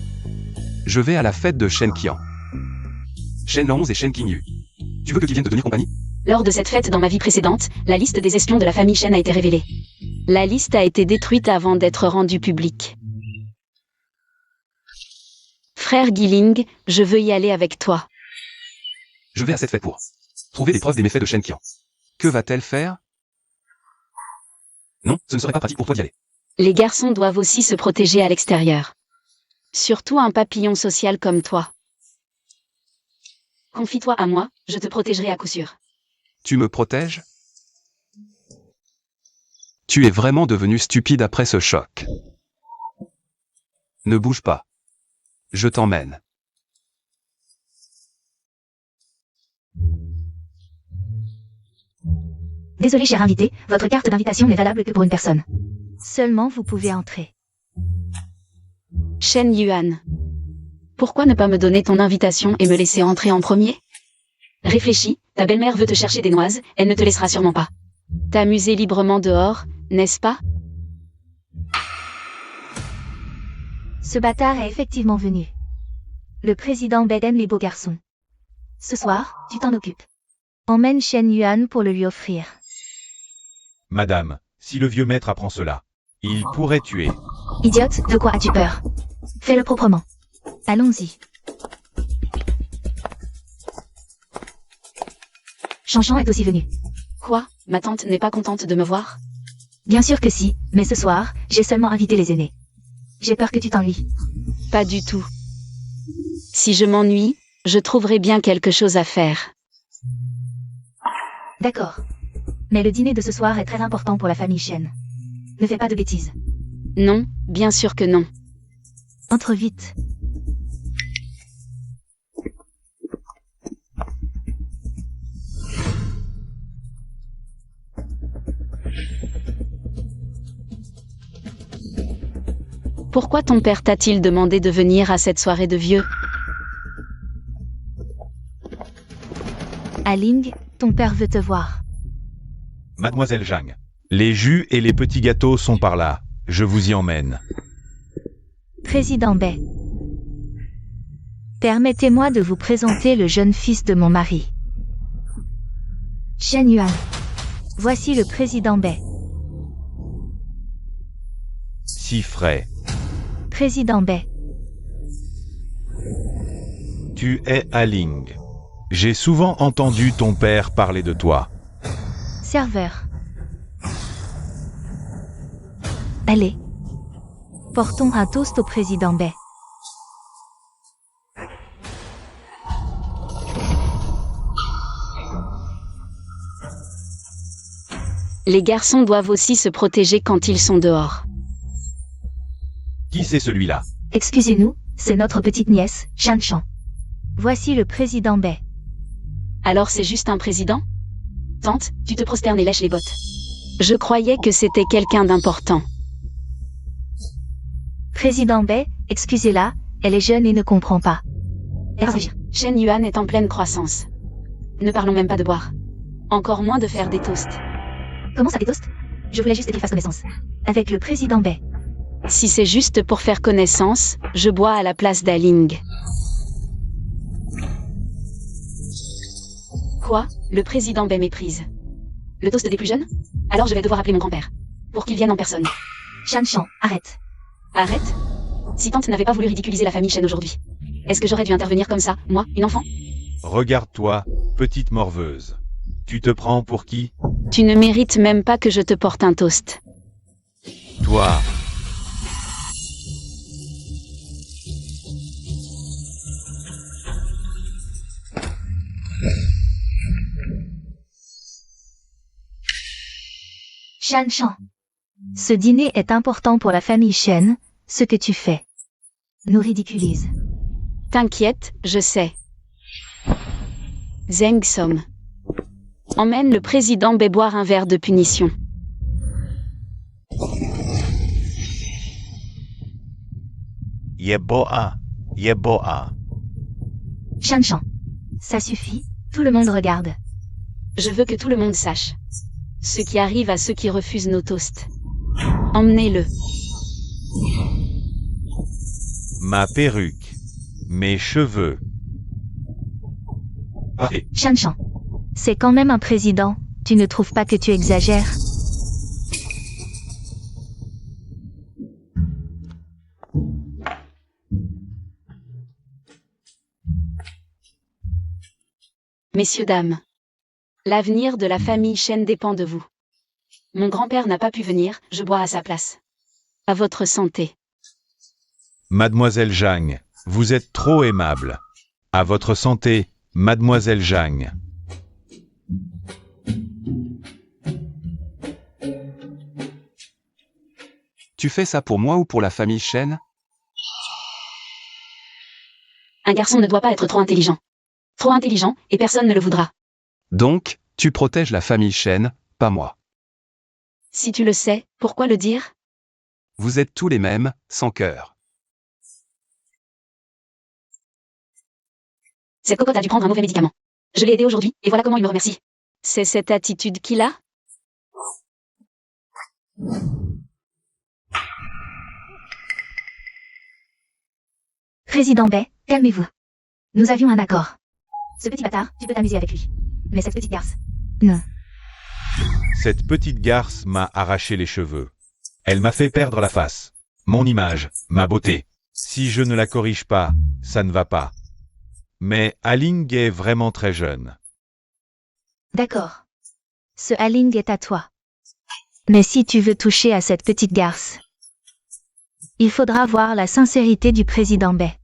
Je vais à la fête de Shen Qian. Shen 11 et Shen Qingyu. Tu veux que qui vienne te tenir compagnie? Lors de cette fête dans ma vie précédente, la liste des espions de la famille Shen a été révélée. La liste a été détruite avant d'être rendue publique. Frère Guiling, je veux y aller avec toi. Je vais à cette fête pour trouver les preuves des méfaits de Shen Qian. Que va-t-elle faire? Non, ce ne serait pas pratique pour toi d'y aller. Les garçons doivent aussi se protéger à l'extérieur. Surtout un papillon social comme toi. Confie-toi à moi, je te protégerai à coup sûr. Tu me protèges? Tu es vraiment devenu stupide après ce choc. Ne bouge pas. Je t'emmène. Désolé cher invité, votre carte d'invitation n'est valable que pour une personne. Seulement vous pouvez entrer. Shen Yuan. Pourquoi ne pas me donner ton invitation et me laisser entrer en premier? Réfléchis, ta belle-mère veut te chercher des noises, elle ne te laissera sûrement pas. T'amuser librement dehors, n'est-ce pas? Ce bâtard est effectivement venu. Le président Bed aime les beaux garçons. Ce soir, tu t'en occupes. Emmène Shen Yuan pour le lui offrir. Madame, si le vieux maître apprend cela, il pourrait tuer. Idiote, de quoi as-tu peur? Fais-le proprement. Allons-y. Chanchan est aussi venu. Quoi? Ma tante n'est pas contente de me voir? Bien sûr que si, mais ce soir, j'ai seulement invité les aînés. J'ai peur que tu t'ennuies. Pas du tout. Si je m'ennuie, je trouverai bien quelque chose à faire. D'accord. Mais le dîner de ce soir est très important pour la famille Shen. Ne fais pas de bêtises. Non, bien sûr que non. Entre vite. Pourquoi ton père t'a-t-il demandé de venir à cette soirée de vieux? Aling, ton père veut te voir. Mademoiselle Zhang, les jus et les petits gâteaux sont par là. Je vous y emmène. Président Bai. Permettez-moi de vous présenter le jeune fils de mon mari. Shen Yuan. Voici le président Bai. Si frais. Président Bai. Tu es Aling. J'ai souvent entendu ton père parler de toi. Serveur. Allez. Portons un toast au président Bai. Les garçons doivent aussi se protéger quand ils sont dehors. Qui c'est celui-là? Excusez-nous, c'est notre petite nièce, Shan Shan. Voici le président Bai. Alors c'est juste un président? Tante, tu te prosternes et lèches les bottes. Je croyais que c'était quelqu'un d'important. Président Bai, excusez-la, elle est jeune et ne comprend pas. Shen Yuan est en pleine croissance. Ne parlons même pas de boire. Encore moins de faire des toasts. Comment ça des toasts? Je voulais juste qu'il fasse connaissance. Avec le président Bai. Si c'est juste pour faire connaissance, je bois à la place d'Aling. Quoi? Le président Bai méprise. Le toast des plus jeunes? Alors je vais devoir appeler mon grand-père. Pour qu'il vienne en personne. Shan Shan, arrête. Arrête? Si tante n'avait pas voulu ridiculiser la famille Shen aujourd'hui, est-ce que j'aurais dû intervenir comme ça, moi, une enfant? Regarde-toi, petite morveuse. Tu te prends pour qui? Tu ne mérites même pas que je te porte un toast. Toi. Shan Shan. Ce dîner est important pour la famille Shen, ce que tu fais nous ridiculise. T'inquiète, je sais. Zheng Som. Emmène le président Bai boire un verre de punition. Yeboa. Yeboa. Shan Shan. Ça suffit, tout le monde regarde. Je veux que tout le monde sache. Ce qui arrive à ceux qui refusent nos toasts. Emmenez-le. Ma perruque. Mes cheveux. Parfait. Shan Shan. C'est quand même un président, tu ne trouves pas que tu exagères? Messieurs, dames. L'avenir de la famille Shen dépend de vous. Mon grand-père n'a pas pu venir, je bois à sa place. À votre santé. Mademoiselle Zhang, vous êtes trop aimable. À votre santé, Mademoiselle Zhang. Tu fais ça pour moi ou pour la famille Shen? Un garçon ne doit pas être trop intelligent. Trop intelligent, et personne ne le voudra. Donc, tu protèges la famille Shen, pas moi. Si tu le sais, pourquoi le dire? Vous êtes tous les mêmes, sans cœur. Cette cocotte a dû prendre un mauvais médicament. Je l'ai aidé aujourd'hui, et voilà comment il me remercie. C'est cette attitude qu'il a? Président Bay, calmez-vous. Nous avions un accord. Ce petit bâtard, tu peux t'amuser avec lui. Mais cette petite garce, non. Cette petite garce m'a arraché les cheveux. Elle m'a fait perdre la face. Mon image, ma beauté. Si je ne la corrige pas, ça ne va pas. Mais Aling est vraiment très jeune. D'accord. Ce Aling est à toi. Mais si tu veux toucher à cette petite garce, il faudra voir la sincérité du président Bay.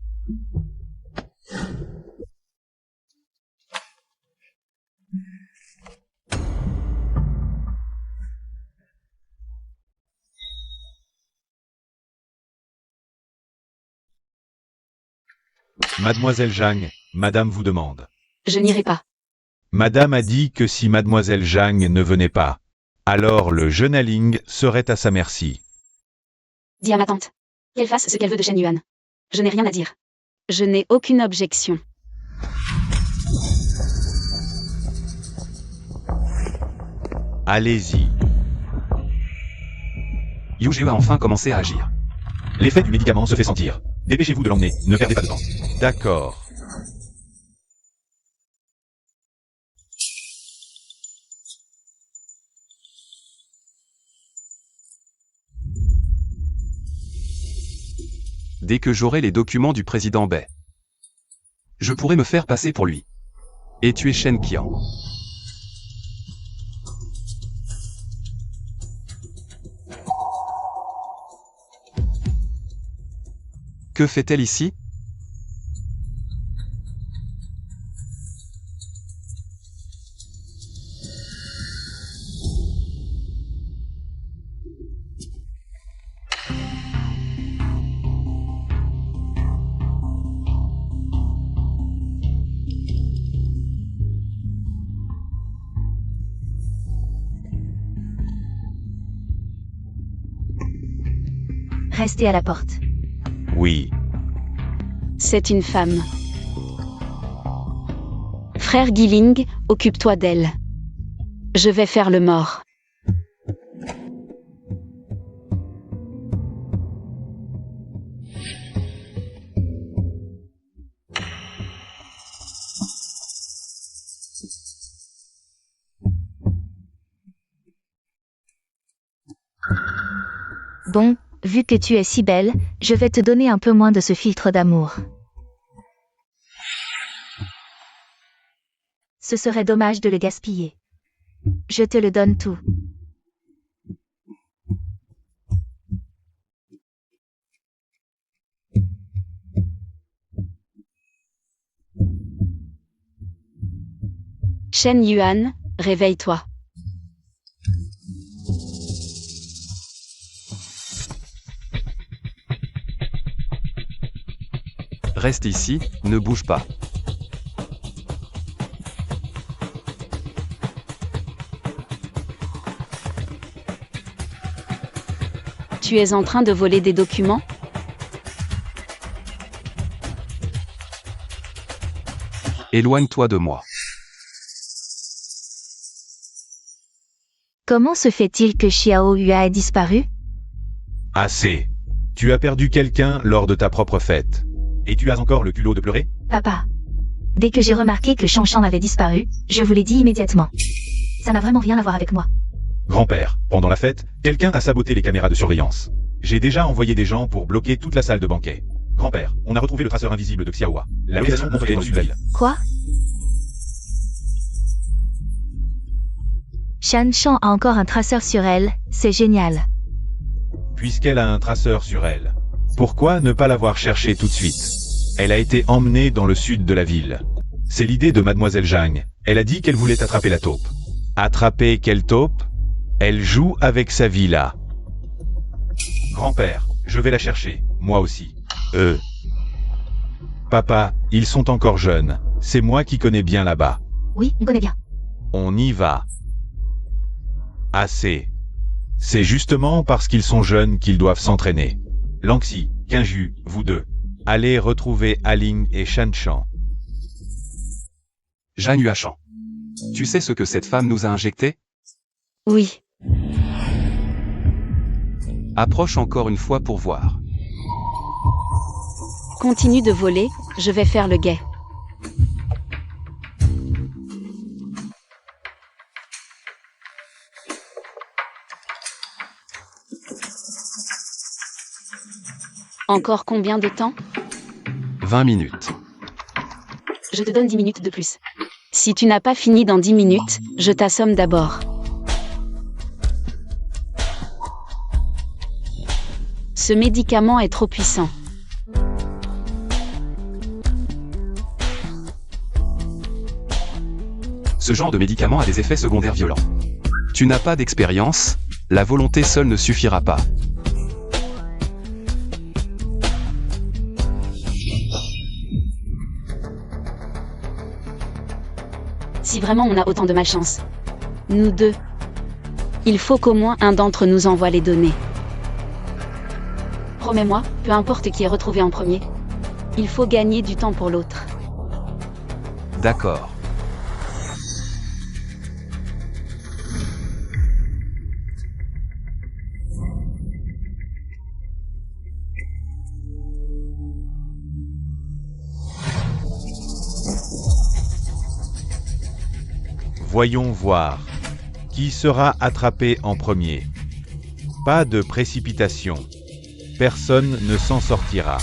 Mademoiselle Zhang, madame vous demande. Je n'irai pas. Madame a dit que si mademoiselle Zhang ne venait pas, alors le jeune Aling serait à sa merci. Dis à ma tante. Qu'elle fasse ce qu'elle veut de Shen Yuan. Je n'ai rien à dire. Je n'ai aucune objection. Allez-y. Yu a enfin commencé à agir. L'effet du médicament se fait sentir. Dépêchez-vous de l'emmener, ne perdez pas de temps. D'accord. Dès que j'aurai les documents du président Bay, je pourrai me faire passer pour lui. Et tuer Shen Qian. Que fait-elle ici? Restez à la porte. Oui. C'est une femme. Frère Guiling, occupe-toi d'elle. Je vais faire le mort. Bon, vu que tu es si belle, je vais te donner un peu moins de ce filtre d'amour. Ce serait dommage de le gaspiller. Je te le donne tout. Shen Yuan, réveille-toi. Reste ici, ne bouge pas. Tu es en train de voler des documents? Éloigne-toi de moi. Comment se fait-il que Xiao Yua ait disparu? Assez. Tu as perdu quelqu'un lors de ta propre fête. Et tu as encore le culot de pleurer? Papa. Dès que j'ai remarqué que Shanshan avait disparu, je vous l'ai dit immédiatement. Ça n'a vraiment rien à voir avec moi. Grand-père, pendant la fête, quelqu'un a saboté les caméras de surveillance. J'ai déjà envoyé des gens pour bloquer toute la salle de banquet. Grand-père, on a retrouvé le traceur invisible de Xiaohua. La localisation montre les nouvelles. Quoi? Shanshan a encore un traceur sur elle, c'est génial. Puisqu'elle a un traceur sur elle, pourquoi ne pas l'avoir cherché tout de suite? Elle a été emmenée dans le sud de la ville. C'est l'idée de mademoiselle Zhang. Elle a dit qu'elle voulait attraper la taupe. Attraper quelle taupe? Elle joue avec sa vie là. Grand-père, je vais la chercher, moi aussi. Papa, ils sont encore jeunes. C'est moi qui connais bien là-bas. Oui, on connaît bien. On y va. Assez. C'est justement parce qu'ils sont jeunes qu'ils doivent s'entraîner. Lanxi, Kinju, vous deux. Allez retrouver Aling et Shanchan. Jan Yuachan. Tu sais ce que cette femme nous a injecté? Oui. Approche encore une fois pour voir. Continue de voler, je vais faire le guet. Encore combien de temps? 20 minutes. Je te donne 10 minutes de plus. Si tu n'as pas fini dans 10 minutes, je t'assomme d'abord. Ce médicament est trop puissant. Ce genre de médicament a des effets secondaires violents. Tu n'as pas d'expérience, la volonté seule ne suffira pas. Si vraiment on a autant de malchance. Nous deux. Il faut qu'au moins un d'entre nous envoie les données. Promets-moi, peu importe qui est retrouvé en premier. Il faut gagner du temps pour l'autre. D'accord. Voyons voir. Qui sera attrapé en premier? Pas de précipitation. Personne ne s'en sortira.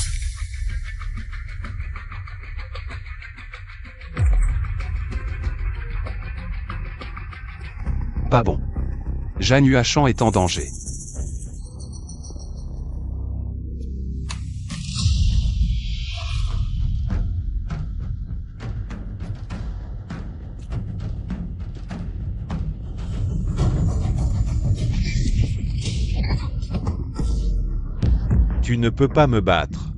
Pas bon. Jan Yuachan est en danger. Tu ne peux pas me battre.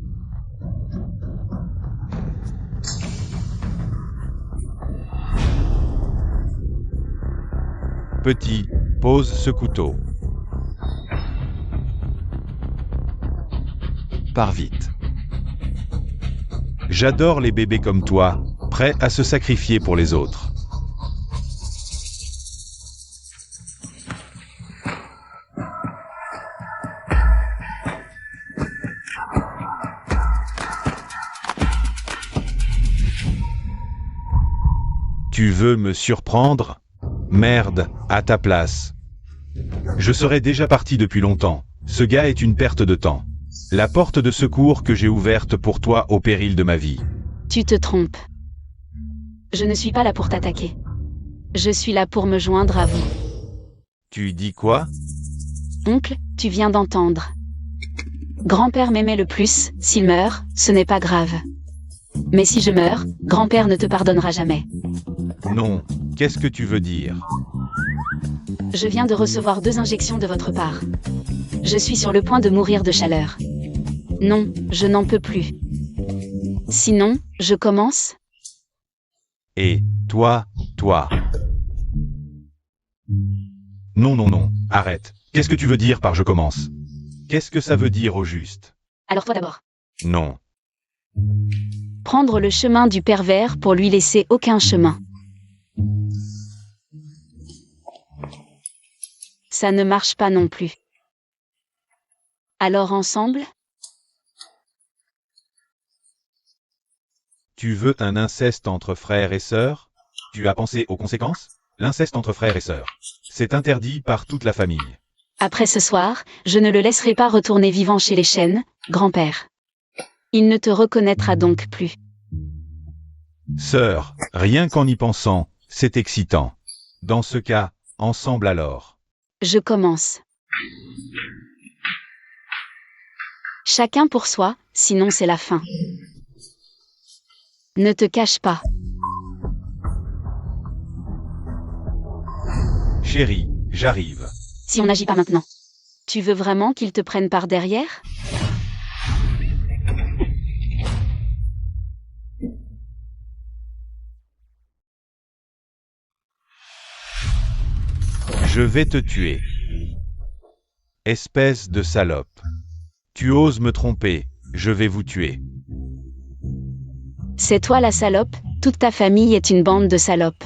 Petit, pose ce couteau. Pars vite. J'adore les bébés comme toi, prêts à se sacrifier pour les autres. Tu veux me surprendre? Merde, à ta place. Je serais déjà parti depuis longtemps. Ce gars est une perte de temps. La porte de secours que j'ai ouverte pour toi au péril de ma vie. Tu te trompes. Je ne suis pas là pour t'attaquer. Je suis là pour me joindre à vous. Tu dis quoi? Oncle, tu viens d'entendre. Grand-père m'aimait le plus, s'il meurt, ce n'est pas grave. Mais si je meurs, grand-père ne te pardonnera jamais. Non, qu'est-ce que tu veux dire? Je viens de recevoir 2 injections de votre part. Je suis sur le point de mourir de chaleur. Non, je n'en peux plus. Sinon, je commence? Et, toi. Non, arrête. Qu'est-ce que tu veux dire par je commence? Qu'est-ce que ça veut dire au juste? Alors toi d'abord. Non. Prendre le chemin du pervers pour lui laisser aucun chemin. Ça ne marche pas non plus. Alors ensemble? Tu veux un inceste entre frères et sœurs? Tu as pensé aux conséquences? L'inceste entre frères et sœurs. C'est interdit par toute la famille. Après ce soir, je ne le laisserai pas retourner vivant chez les chênes, grand-père. Il ne te reconnaîtra donc plus. Sœur, rien qu'en y pensant, c'est excitant. Dans ce cas, ensemble alors. Je commence. Chacun pour soi, sinon c'est la fin. Ne te cache pas. Chérie, j'arrive. Si on n'agit pas maintenant. Tu veux vraiment qu'ils te prennent par derrière? Je vais te tuer. Espèce de salope. Tu oses me tromper, je vais vous tuer. C'est toi la salope, toute ta famille est une bande de salopes.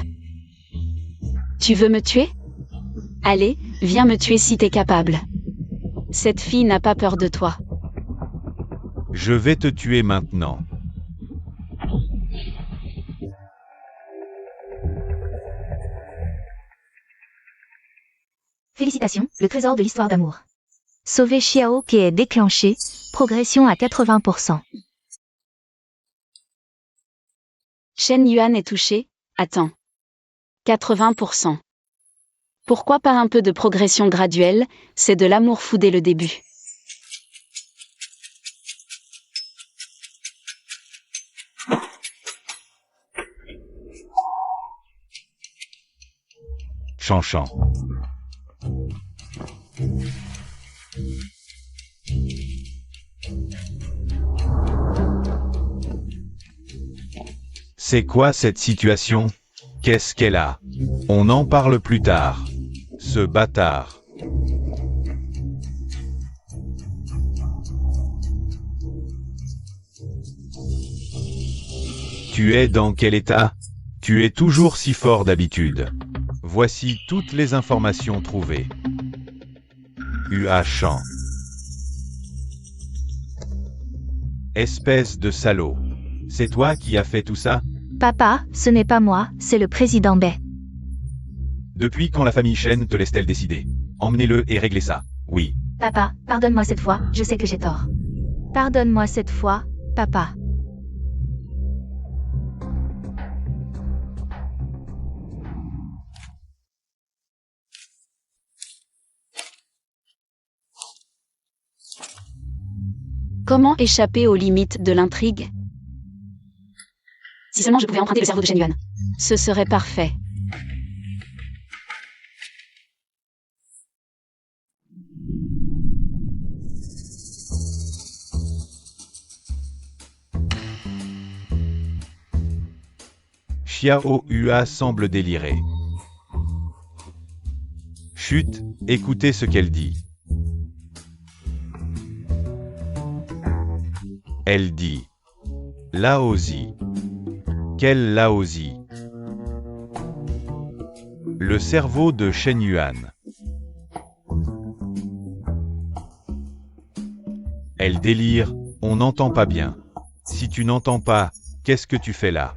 Tu veux me tuer? Allez, viens me tuer si t'es capable. Cette fille n'a pas peur de toi. Je vais te tuer maintenant. Félicitations, le trésor de l'histoire d'amour. Sauver Xiao qui est déclenché, progression à 80%. Shen Yuan est touché, attends. 80%. Pourquoi pas un peu de progression graduelle, c'est de l'amour fou dès le début. Chanchan. C'est quoi cette situation? Qu'est-ce qu'elle a? On en parle plus tard. Ce bâtard. Tu es dans quel état? Tu es toujours si fort d'habitude. Voici toutes les informations trouvées. Hua Shan. Espèce de salaud. C'est toi qui as fait tout ça? Papa, ce n'est pas moi, c'est le président Bai. Depuis quand la famille Shen te laisse-t-elle décider? Emmenez-le et réglez ça. Oui. Papa, pardonne-moi cette fois, je sais que j'ai tort. Pardonne-moi cette fois, papa. Comment échapper aux limites de l'intrigue? Si seulement je pouvais emprunter le cerveau de Shen Yuan. Ce serait parfait. Xiao Hua semble délirer. Chut, écoutez ce qu'elle dit. Elle dit « Laozi ». Quel Laozi? Le cerveau de Shen Yuan. Elle délire, on n'entend pas bien. Si tu n'entends pas, qu'est-ce que tu fais là?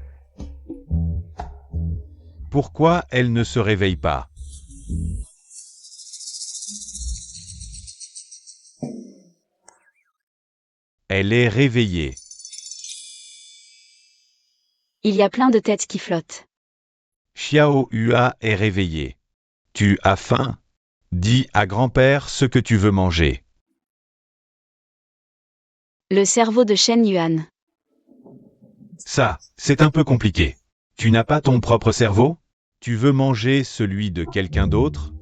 Pourquoi elle ne se réveille pas? Elle est réveillée. Il y a plein de têtes qui flottent. Xiao Hua est réveillée. Tu as faim? Dis à grand-père ce que tu veux manger. Le cerveau de Shen Yuan. Ça, c'est un peu compliqué. Tu n'as pas ton propre cerveau? Tu veux manger celui de quelqu'un d'autre?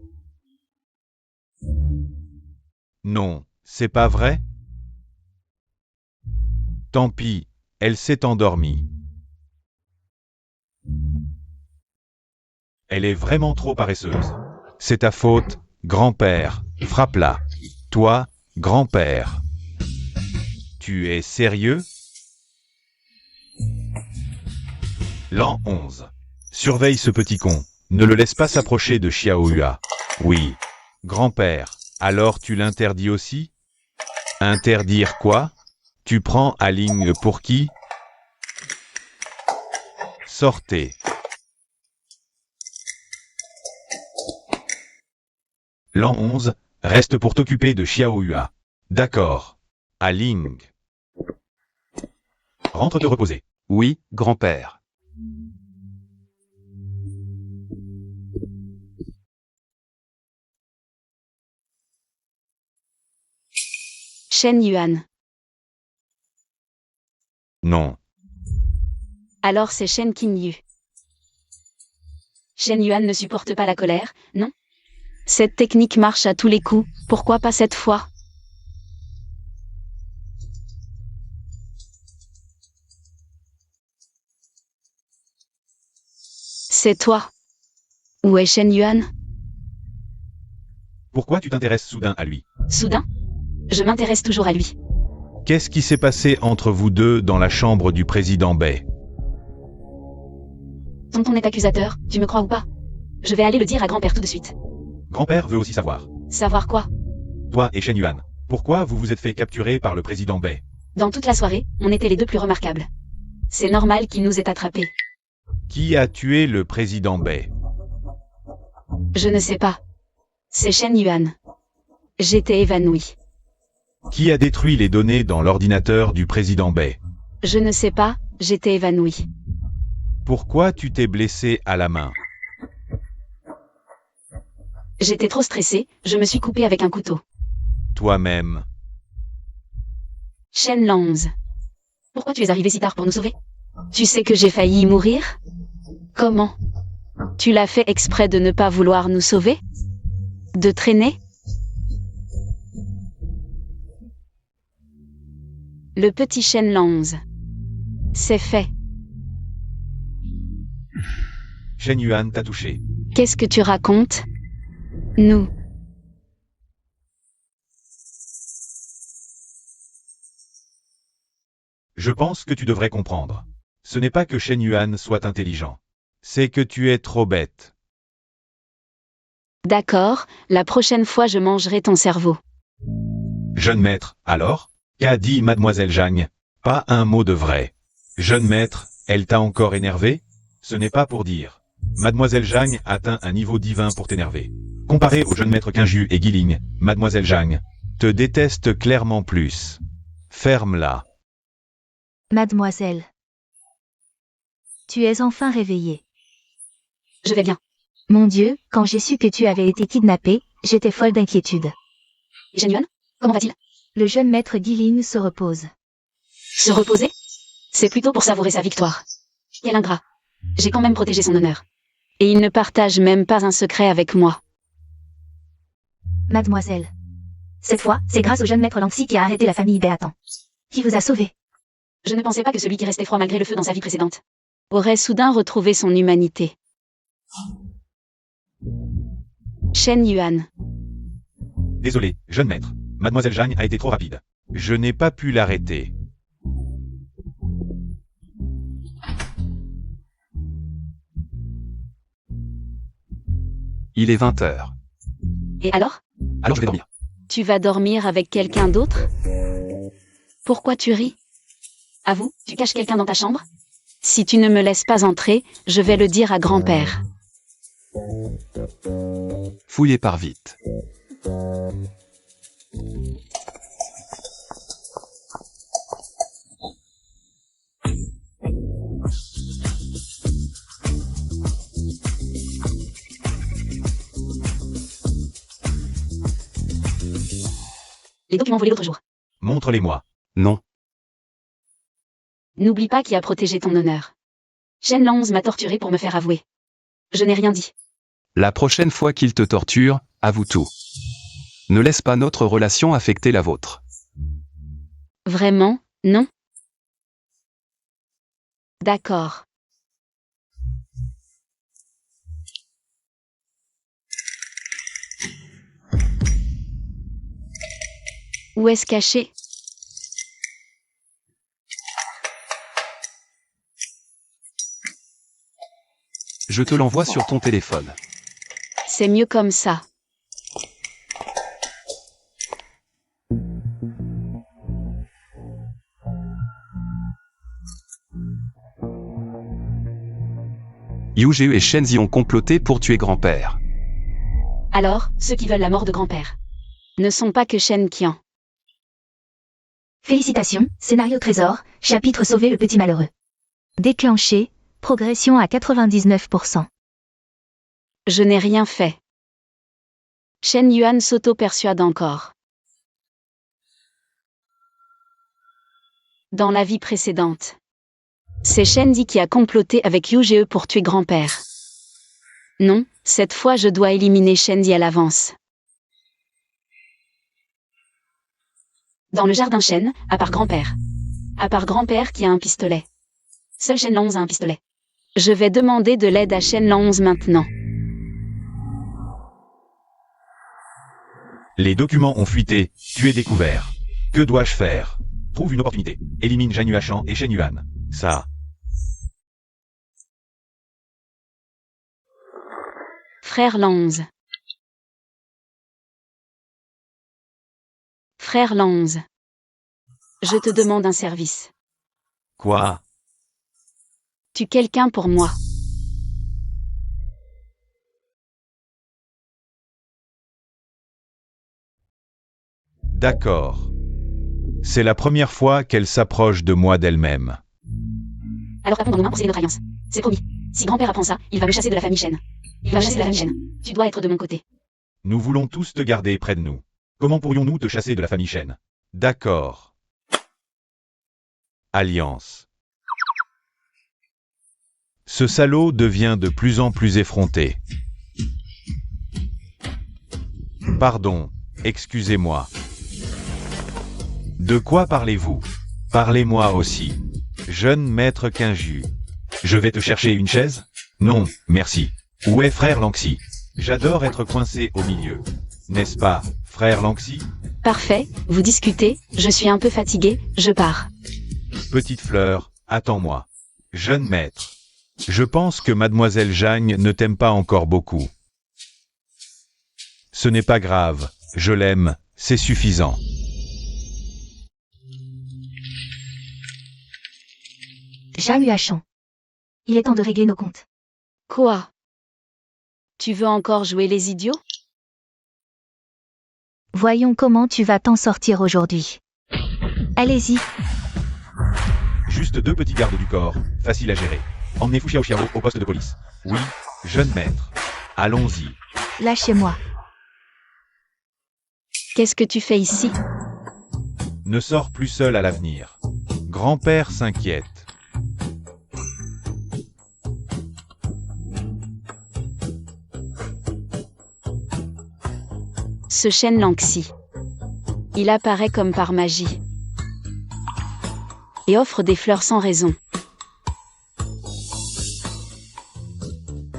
Non, c'est pas vrai? Tant pis, elle s'est endormie. Elle est vraiment trop paresseuse. C'est ta faute, grand-père, frappe-la. Toi, grand-père. Tu es sérieux? L'an 11. Surveille ce petit con. Ne le laisse pas s'approcher de Xiao Hua. Oui. Grand-père, alors tu l'interdis aussi? Interdire quoi? Tu prends Aling pour qui? Sortez. L'an 11, reste pour t'occuper de Xiao Hua. D'accord. Aling. Rentre te reposer. Oui, grand-père. Shen Yuan. Non. Alors c'est Shen Qingyu. Shen Yuan ne supporte pas la colère, non? Cette technique marche à tous les coups, pourquoi pas cette fois? C'est toi. Où est Shen Yuan? Pourquoi tu t'intéresses soudain à lui? Soudain? Je m'intéresse toujours à lui. Qu'est-ce qui s'est passé entre vous deux dans la chambre du président Bay? Tonton est accusateur, tu me crois ou pas? Je vais aller le dire à grand-père tout de suite. Grand-père veut aussi savoir. Savoir quoi? Toi et Shen Yuan, pourquoi vous vous êtes fait capturer par le président Bay? Dans toute la soirée, on était les deux plus remarquables. C'est normal qu'il nous ait attrapés. Qui a tué le président Bay? Je ne sais pas. C'est Shen Yuan. J'étais évanoui. Qui a détruit les données dans l'ordinateur du président Bay? Je ne sais pas, j'étais évanoui. Pourquoi tu t'es blessé à la main? J'étais trop stressé, je me suis coupé avec un couteau. Toi-même. Shen Lanz. Pourquoi tu es arrivé si tard pour nous sauver? Tu sais que j'ai failli y mourir? Comment? Tu l'as fait exprès de ne pas vouloir nous sauver? De traîner? Le petit Shen Lanz. C'est fait. Shen Yuan t'a touché. Qu'est-ce que tu racontes? Nous. Je pense que tu devrais comprendre. Ce n'est pas que Shen Yuan soit intelligent. C'est que tu es trop bête. D'accord, la prochaine fois je mangerai ton cerveau. Jeune maître, alors? Qu'a dit mademoiselle Zhang? Pas un mot de vrai. Jeune maître, elle t'a encore énervé? Ce n'est pas pour dire. Mademoiselle Zhang atteint un niveau divin pour t'énerver. Comparé au jeune maître Qingju et Guiling, mademoiselle Zhang te déteste clairement plus. Ferme-la. Mademoiselle. Tu es enfin réveillée. Je vais bien. Mon Dieu, quand j'ai su que tu avais été kidnappée, j'étais folle d'inquiétude. Et Shen Yuan? Comment va-t-il? Le jeune maître Guilin se repose. Se reposer? C'est plutôt pour savourer sa victoire. Quel ingrat. J'ai quand même protégé son honneur. Et il ne partage même pas un secret avec moi. Mademoiselle. Cette fois, c'est grâce au jeune maître Lanxi qui a arrêté la famille Béatan. Qui vous a sauvé. Je ne pensais pas que celui qui restait froid malgré le feu dans sa vie précédente aurait soudain retrouvé son humanité. Shen Yuan. Désolé, jeune maître. Mademoiselle Zhang a été trop rapide. Je n'ai pas pu l'arrêter. Il est 20h. Et alors? Alors je vais dormir. Tu vas dormir avec quelqu'un d'autre? Pourquoi tu ris? Avoue, tu caches quelqu'un dans ta chambre? Si tu ne me laisses pas entrer, je vais le dire à grand-père. Fouillez par vite. Les documents volés l'autre jour. Montre-les-moi. Non. N'oublie pas qui a protégé ton honneur. Shen Lanz m'a torturé pour me faire avouer. Je n'ai rien dit. La prochaine fois qu'il te torture, avoue tout. Ne laisse pas notre relation affecter la vôtre. Vraiment, non? D'accord. Où est-ce caché? Je te l'envoie sur ton téléphone. C'est mieux comme ça. Yu et Shenzi ont comploté pour tuer grand-père. Alors, ceux qui veulent la mort de grand-père ne sont pas que Shen Qian. Félicitations, scénario trésor, chapitre sauver le petit malheureux. Déclenché, progression à 99%. Je n'ai rien fait. Shen Yuan s'auto-persuade encore. Dans la vie précédente, c'est Shenzi qui a comploté avec Yu pour tuer grand-père. Non, cette fois je dois éliminer Shenzi à l'avance. Dans le jardin Shen, à part grand-père. À part grand-père qui a un pistolet. Seul Shen Lanz a un pistolet. Je vais demander de l'aide à Shen Lanz maintenant. Les documents ont fuité, tu es découvert. Que dois-je faire? Trouve une opportunité. Élimine Zhang Yuashan et Shen Yuan. Ça. Frère Lanz. Frère Lanz. Je te demande un service. Quoi? Tu quelqu'un pour moi. D'accord. C'est la première fois qu'elle s'approche de moi d'elle-même. Alors tapons dans nos mains pour sceller notre alliance. C'est promis. Si grand-père apprend ça, il va me chasser de la famille Shen. Il va me chasser de la famille Shen. Tu dois être de mon côté. Nous voulons tous te garder près de nous. Comment pourrions-nous te chasser de la famille Shen? D'accord. Alliance. Ce salaud devient de plus en plus effronté. Pardon, excusez-moi. De quoi parlez-vous? Parlez-moi aussi. Jeune maître Quinju. Je vais te chercher une chaise? Non, merci. Où est frère Lanxi? J'adore être coincé au milieu. N'est-ce pas, frère Lanxi? Parfait, vous discutez, je suis un peu fatigué, je pars. Petite fleur, attends-moi. Jeune maître. Je pense que mademoiselle Jeanne ne t'aime pas encore beaucoup. Ce n'est pas grave, je l'aime, c'est suffisant. Zhang Yuashan. Il est temps de régler nos comptes. Quoi? Tu veux encore jouer les idiots? Voyons comment tu vas t'en sortir aujourd'hui. Allez-y. Juste 2 petits gardes du corps, facile à gérer. Emmenez Fu Xiao au poste de police. Oui, jeune maître. Allons-y. Lâchez-moi. Qu'est-ce que tu fais ici? Ne sors plus seul à l'avenir. Grand-père s'inquiète. Ce Shen Lanxi. Il apparaît comme par magie. Et offre des fleurs sans raison.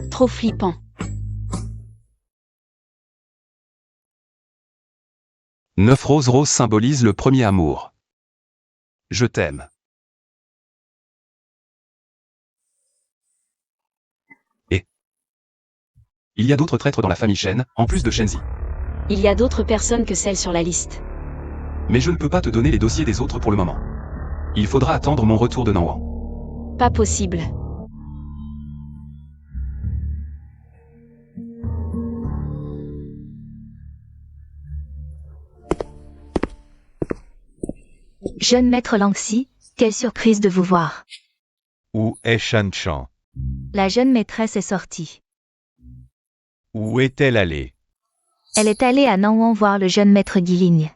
Trop flippant. Neuf roses roses symbolise le premier amour. Je t'aime. Et il y a d'autres traîtres dans la famille Shen, en plus de Shenzi. Il y a d'autres personnes que celles sur la liste. Mais je ne peux pas te donner les dossiers des autres pour le moment. Il faudra attendre mon retour de Nanwang. Pas possible. Jeune maître Lanxi, quelle surprise de vous voir. Où est Shan Chan? La jeune maîtresse est sortie. Où est-elle allée? Elle est allée à Nanwang voir le jeune maître Guiling.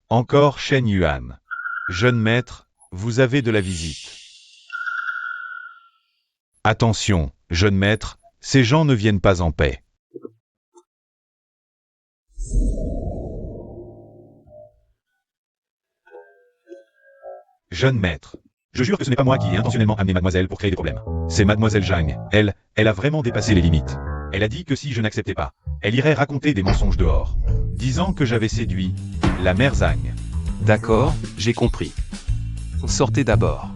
Encore Shen Yuan. Jeune maître, vous avez de la visite. Attention, jeune maître, ces gens ne viennent pas en paix. Jeune maître. Je jure que ce n'est pas moi qui ai intentionnellement amené mademoiselle pour créer des problèmes. C'est mademoiselle Zhang. Elle a vraiment dépassé les limites. Elle a dit que si je n'acceptais pas, elle irait raconter des mensonges dehors, disant que j'avais séduit la mère Zhang. D'accord, j'ai compris. Sortez d'abord.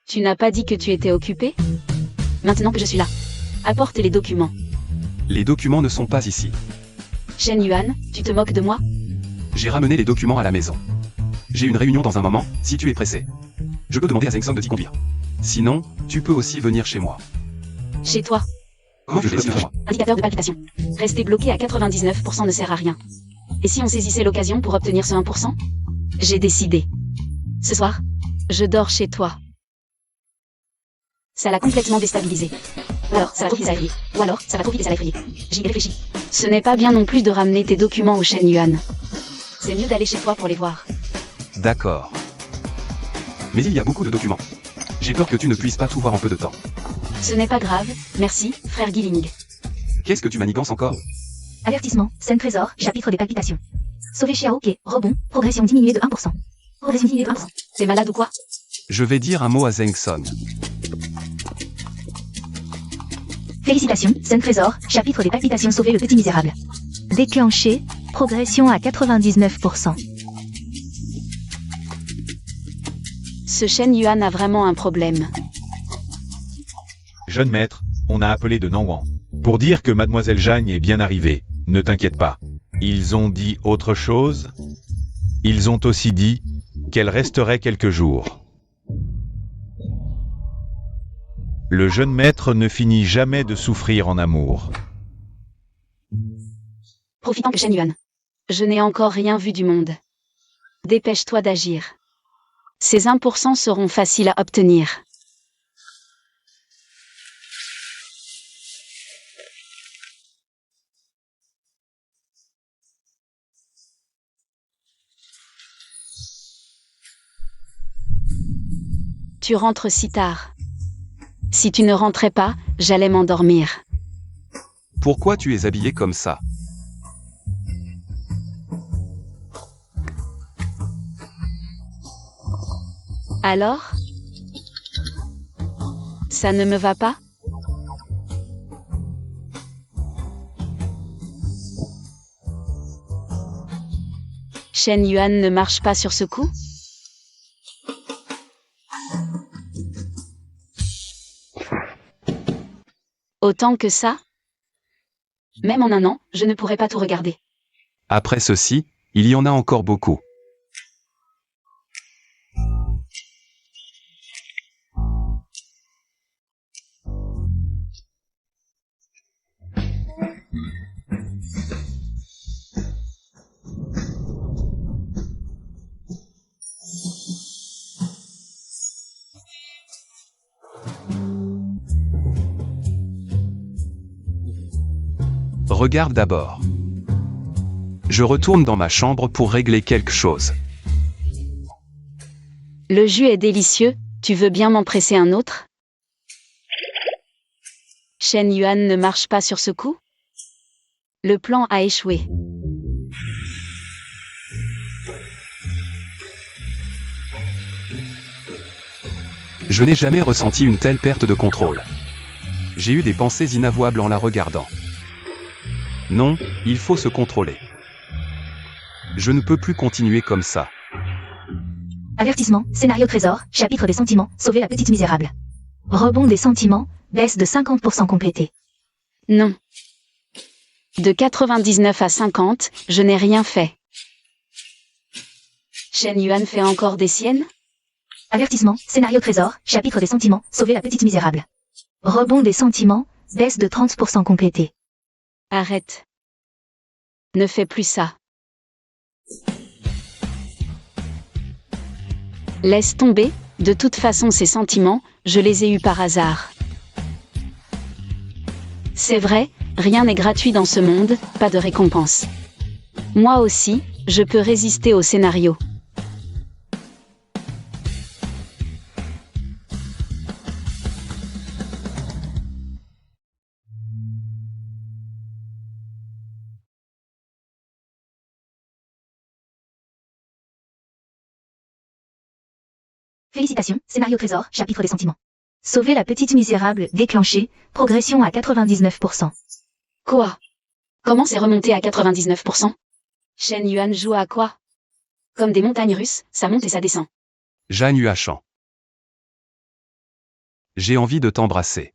Tu n'as pas dit que tu étais occupé? Maintenant que je suis là. Apporte les documents. Les documents ne sont pas ici. Shen Yuan, tu te moques de moi? J'ai ramené les documents à la maison. J'ai une réunion dans un moment, si tu es pressé. Je peux demander à Zeng Song de t'y conduire. Sinon, tu peux aussi venir chez moi. Chez toi. Comment je vais chez moi? Indicateur de palpitation. Rester bloqué à 99% ne sert à rien. Et si on saisissait l'occasion pour obtenir ce 1%? J'ai décidé. Ce soir, je dors chez toi. Ça l'a complètement déstabilisé. Ou alors, ça va trop vite, ça effrayé. Ou alors, ça va trop vite et ça l'a effrayé. J'y ai réfléchi. Ce n'est pas bien non plus de ramener tes documents au Shen Yuan. C'est mieux d'aller chez toi pour les voir. D'accord. Mais il y a beaucoup de documents. J'ai peur que tu ne puisses pas tout voir en peu de temps. Ce n'est pas grave, merci, frère Guiling. Qu'est-ce que tu manigances encore? Avertissement, scène trésor, chapitre des palpitations. Sauver Xiaoke, rebond, progression diminuée de 1%. Résumé 1%. T'es malade ou quoi? Je vais dire un mot à Zengson. Félicitations, Sun Trésor, chapitre des palpitations sauver le petit misérable. Déclenché, progression à 99%. Ce Shen Yuan a vraiment un problème. Jeune maître, on a appelé de Nanwan. Pour dire que mademoiselle Jeanne est bien arrivée, ne t'inquiète pas. Ils ont dit autre chose? Ils ont aussi dit qu'elle resterait quelques jours. Le jeune maître ne finit jamais de souffrir en amour. Profitant que Shen Yuan. Je n'ai encore rien vu du monde. Dépêche-toi d'agir. Ces 1% seront faciles à obtenir. Tu rentres si tard. Si tu ne rentrais pas, j'allais m'endormir. Pourquoi tu es habillé comme ça? Alors? Ça ne me va pas? Shen Yuan ne marche pas sur ce coup? Autant que ça? Même en un an, je ne pourrais pas tout regarder. Après ceci, il y en a encore beaucoup. Regarde d'abord. Je retourne dans ma chambre pour régler quelque chose. Le jus est délicieux, tu veux bien m'en presser un autre? Shen Yuan ne marche pas sur ce coup? Le plan a échoué. Je n'ai jamais ressenti une telle perte de contrôle. J'ai eu des pensées inavouables en la regardant. Non, il faut se contrôler. Je ne peux plus continuer comme ça. Avertissement, scénario trésor, chapitre des sentiments, sauver la petite misérable. Rebond des sentiments, baisse de 50% complété. Non. De 99 à 50, je n'ai rien fait. Shen Yuan fait encore des siennes? Avertissement, scénario trésor, chapitre des sentiments, sauver la petite misérable. Rebond des sentiments, baisse de 30% complété. Arrête. Ne fais plus ça. Laisse tomber, de toute façon ces sentiments, je les ai eus par hasard. C'est vrai, rien n'est gratuit dans ce monde, pas de récompense. Moi aussi, je peux résister au scénario. Félicitations, scénario trésor, chapitre des sentiments. Sauver la petite misérable, déclenché, progression à 99%. Quoi? Comment c'est remonté à 99%? Shen Yuan joue à quoi? Comme des montagnes russes, ça monte et ça descend. Jeanne Huachan. J'ai envie de t'embrasser.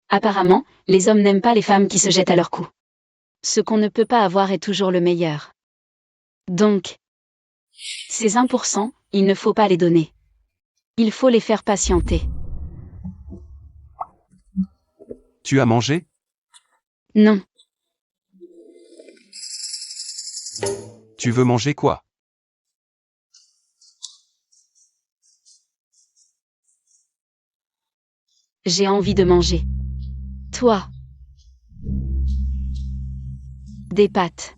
Apparemment, les hommes n'aiment pas les femmes qui se jettent à leur cou. Ce qu'on ne peut pas avoir est toujours le meilleur. Donc, ces 1%, il ne faut pas les donner. Il faut les faire patienter. Tu as mangé? Non. Tu veux manger quoi? J'ai envie de manger. Toi. Des pâtes.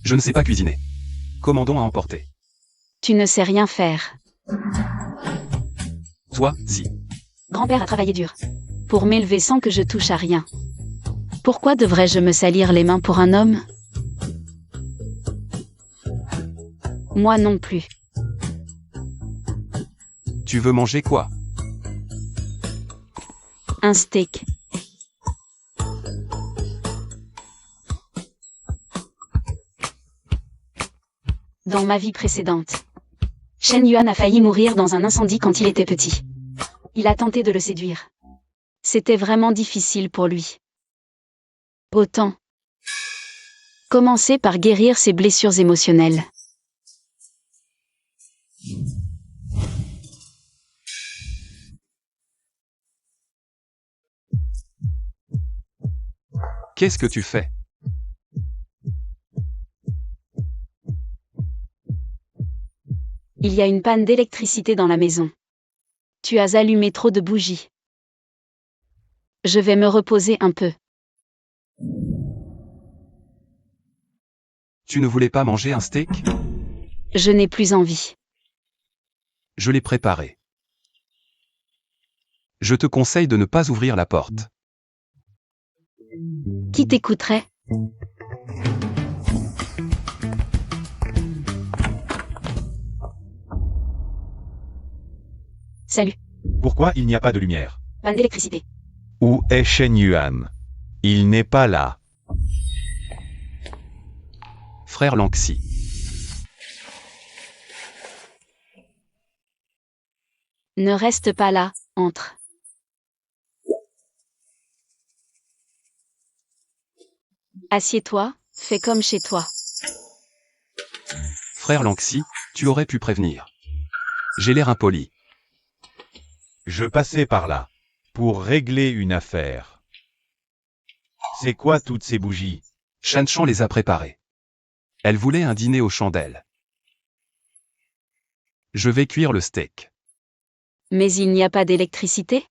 Je ne sais pas cuisiner. Commandons à emporter. Tu ne sais rien faire. Toi, si. Grand-père a travaillé dur. Pour m'élever sans que je touche à rien. Pourquoi devrais-je me salir les mains pour un homme? Moi non plus. Tu veux manger quoi? Un steak. Dans ma vie précédente, Shen Yuan a failli mourir dans un incendie quand il était petit. Il a tenté de le séduire. C'était vraiment difficile pour lui. Autant commencer par guérir ses blessures émotionnelles. Qu'est-ce que tu fais? Il y a une panne d'électricité dans la maison. Tu as allumé trop de bougies. Je vais me reposer un peu. Tu ne voulais pas manger un steak? Je n'ai plus envie. Je l'ai préparé. Je te conseille de ne pas ouvrir la porte. Qui t'écouterait? Salut. Pourquoi il n'y a pas de lumière? Panne d'électricité. Où est Shen Yuan? Il n'est pas là. Frère Lanxi. Ne reste pas là, entre. Assieds-toi, fais comme chez toi. Frère Lanxi, tu aurais pu prévenir. J'ai l'air impoli. Je passais par là. Pour régler une affaire. C'est quoi toutes ces bougies? Shanshan les a préparées. Elle voulait un dîner aux chandelles. Je vais cuire le steak. Mais il n'y a pas d'électricité?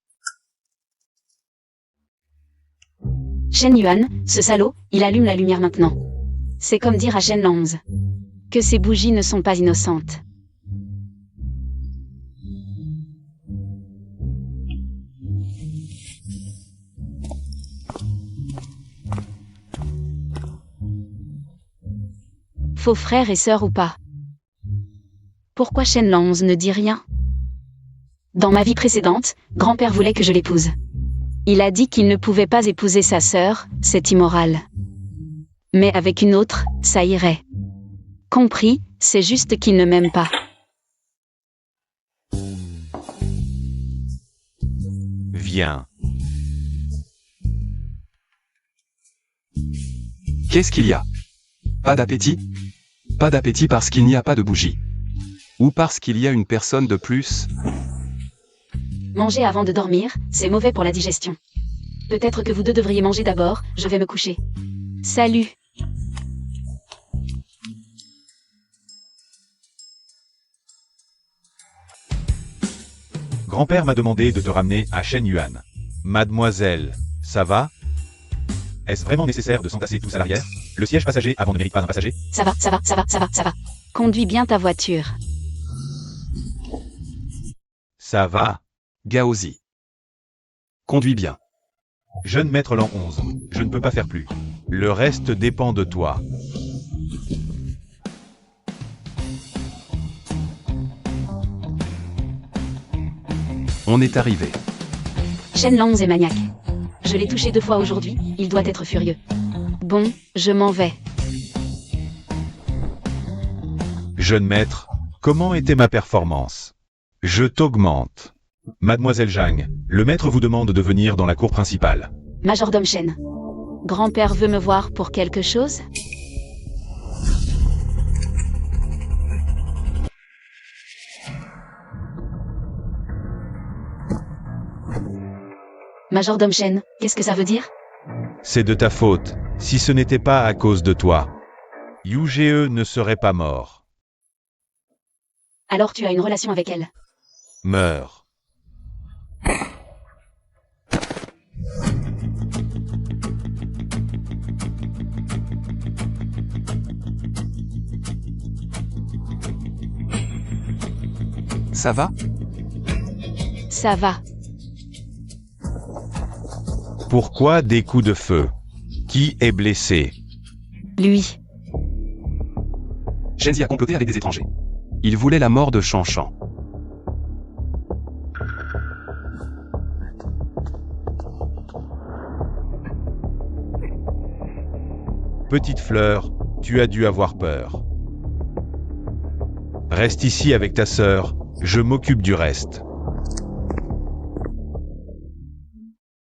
Shen Yuan, ce salaud, il allume la lumière maintenant. C'est comme dire à Shen Langs que ces bougies ne sont pas innocentes. Faux frères et sœurs ou pas? Pourquoi Shen Langs ne dit rien? Dans ma vie précédente, grand-père voulait que je l'épouse. Il a dit qu'il ne pouvait pas épouser sa sœur, c'est immoral. Mais avec une autre, ça irait. Compris, c'est juste qu'il ne m'aime pas. Viens. Qu'est-ce qu'il y a? Pas d'appétit? Pas d'appétit parce qu'il n'y a pas de bougie. Ou parce qu'il y a une personne de plus? Manger avant de dormir, c'est mauvais pour la digestion. Peut-être que vous deux devriez manger d'abord, je vais me coucher. Salut. Grand-père m'a demandé de te ramener à Shen Yuan. Mademoiselle, ça va? Est-ce vraiment nécessaire de s'entasser tous à l'arrière? Le siège passager avant ne mérite pas d'un passager? Ça va, ça va, ça va, ça va, ça va. Conduis bien ta voiture. Ça va. Gaozi. Conduis bien. Jeune maître l'an 11, je ne peux pas faire plus. Le reste dépend de toi. On est arrivé. Shen Langs est maniaque. Je l'ai touché 2 fois aujourd'hui, il doit être furieux. Bon, je m'en vais. Jeune maître, comment était ma performance? Je t'augmente. Mademoiselle Zhang, le maître vous demande de venir dans la cour principale. Majordome Shen. Grand-père veut me voir pour quelque chose? Majordome Shen, qu'est-ce que ça veut dire? C'est de ta faute, si ce n'était pas à cause de toi. UGE ne serait pas mort. Alors tu as une relation avec elle. Meurs. Ça va? Ça va. Pourquoi des coups de feu? Qui est blessé? Lui. Shenzi a comploté avec des étrangers. Il voulait la mort de Shanshan. Petite fleur, tu as dû avoir peur. Reste ici avec ta sœur, je m'occupe du reste.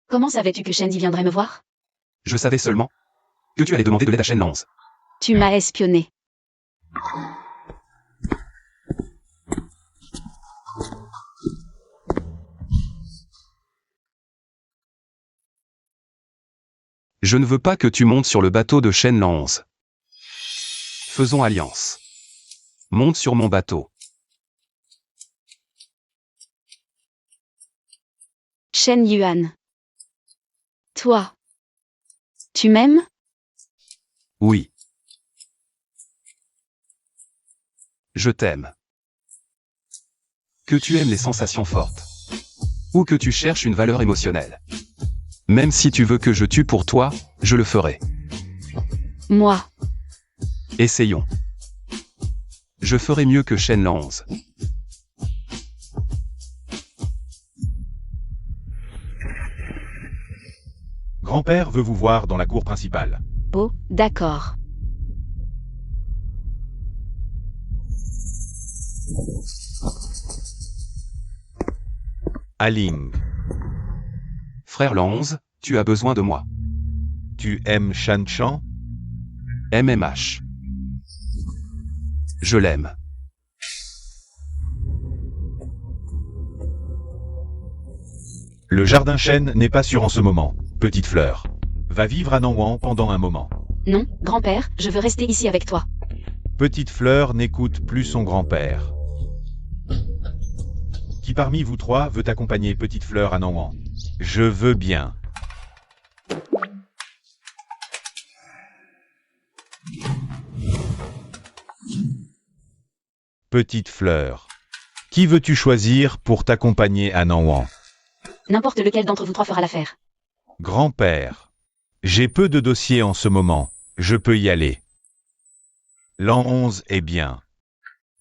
Comment savais-tu que Shen viendrait me voir? Je savais seulement que tu allais demander de l'aide à Shenlands. Tu m'as espionné. Je ne veux pas que tu montes sur le bateau de Shenlands. Faisons alliance. Monte sur mon bateau. Shen Yuan. Toi. Tu m'aimes? Oui. Je t'aime. Que tu aimes les sensations fortes. Ou que tu cherches une valeur émotionnelle. Même si tu veux que je tue pour toi, je le ferai. Moi. Essayons. Je ferai mieux que Shenlands. Grand-père veut vous voir dans la cour principale. Oh, d'accord. Aling, Frère Lanz, tu as besoin de moi. tu aimes Shanshan? MMH. Je l'aime. Le jardin Shen n'est pas sûr en ce moment, petite fleur. Va vivre à Nanwan pendant un moment. Non, grand-père, je veux rester ici avec toi. Petite fleur n'écoute plus son grand-père. Qui parmi vous trois veut accompagner petite fleur à Nanwan? Je veux bien. Petite fleur. Qui veux-tu choisir pour t'accompagner à Nanwan? N'importe lequel d'entre vous trois fera l'affaire. Grand-père. J'ai peu de dossiers en ce moment, je peux y aller. L'an 11 est bien.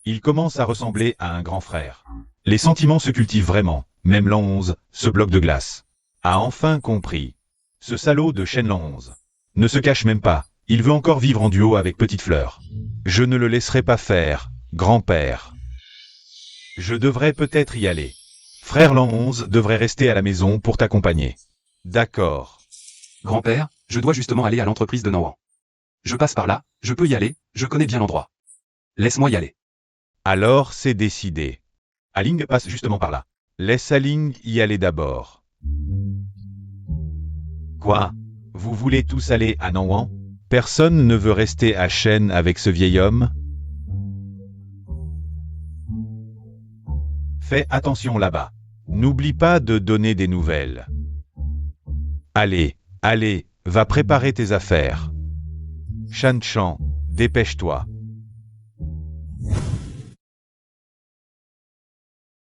Il commence à ressembler à un grand frère. Les sentiments se cultivent vraiment, même l'an 11, ce bloc de glace. A enfin compris. Ce salaud de Shen l'an 11. Ne se cache même pas, il veut encore vivre en duo avec Petite Fleur. Je ne le laisserai pas faire, grand-père. Je devrais peut-être y aller. Frère l'an 11 devrait rester à la maison pour t'accompagner. D'accord. Grand-père, je dois justement aller à l'entreprise de Nanwan. Je passe par là, je peux y aller, je connais bien l'endroit. Laisse-moi y aller. Alors c'est décidé. Aling passe justement par là. Laisse Aling y aller d'abord. Quoi? Vous voulez tous aller à Nanwan? Personne ne veut rester à Shen avec ce vieil homme? Fais attention là-bas. N'oublie pas de donner des nouvelles. Allez, allez, va préparer tes affaires. Shanshan, dépêche-toi.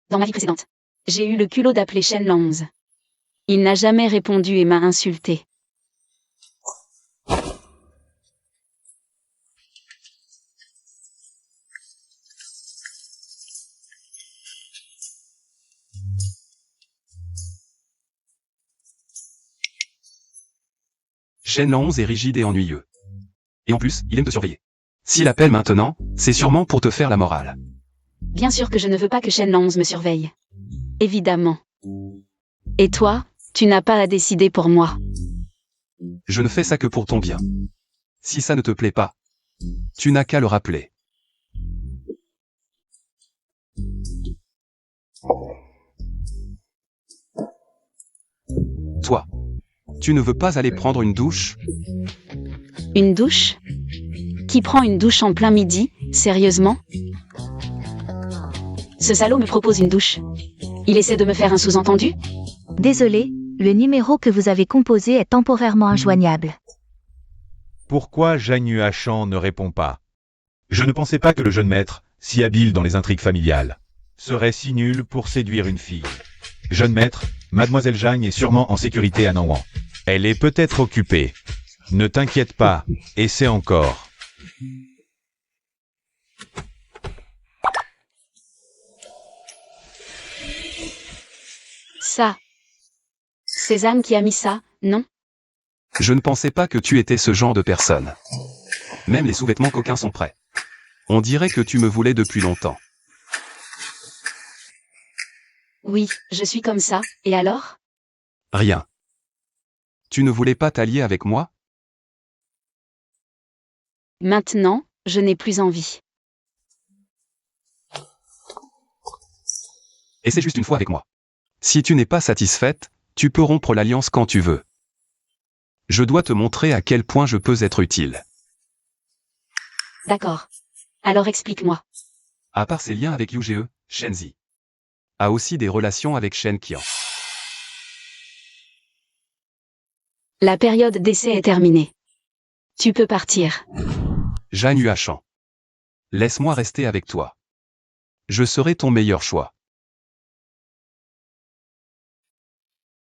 Dans ma vie précédente, j'ai eu le culot d'appeler Shen Lanz. Il n'a jamais répondu et m'a insulté. Shen Lanz est rigide et ennuyeux. Et en plus, il aime te surveiller. S'il appelle maintenant, c'est sûrement pour te faire la morale. Bien sûr que je ne veux pas que Shen Lanz me surveille. Évidemment. Et toi, tu n'as pas à décider pour moi. Je ne fais ça que pour ton bien. Si ça ne te plaît pas, tu n'as qu'à le rappeler. Tu ne veux pas aller prendre une douche? Une douche? Qui prend une douche en plein midi, sérieusement? Ce salaud me propose une douche. Il essaie de me faire un sous-entendu? Désolé, le numéro que vous avez composé est temporairement injoignable. Pourquoi Zhang Yuashan ne répond pas? Je ne pensais pas que le jeune maître, si habile dans les intrigues familiales, serait si nul pour séduire une fille. Jeune maître, mademoiselle Zhang est sûrement en sécurité à Nanwan. Elle est peut-être occupée. Ne t'inquiète pas, essaie encore. Ça. C'est Zhang qui a mis ça, non? Je ne pensais pas que tu étais ce genre de personne. Même les sous-vêtements coquins sont prêts. On dirait que tu me voulais depuis longtemps. Oui, je suis comme ça, et alors? Rien. Tu ne voulais pas t'allier avec moi? Maintenant, je n'ai plus envie. Et c'est juste une fois avec moi. Si tu n'es pas satisfaite, tu peux rompre l'alliance quand tu veux. Je dois te montrer à quel point je peux être utile. D'accord. Alors explique-moi. À part ses liens avec UGE, Shenzi a aussi des relations avec Shen Qian. La période d'essai est terminée. Tu peux partir. Zhang Yuashan. Laisse-moi rester avec toi. Je serai ton meilleur choix.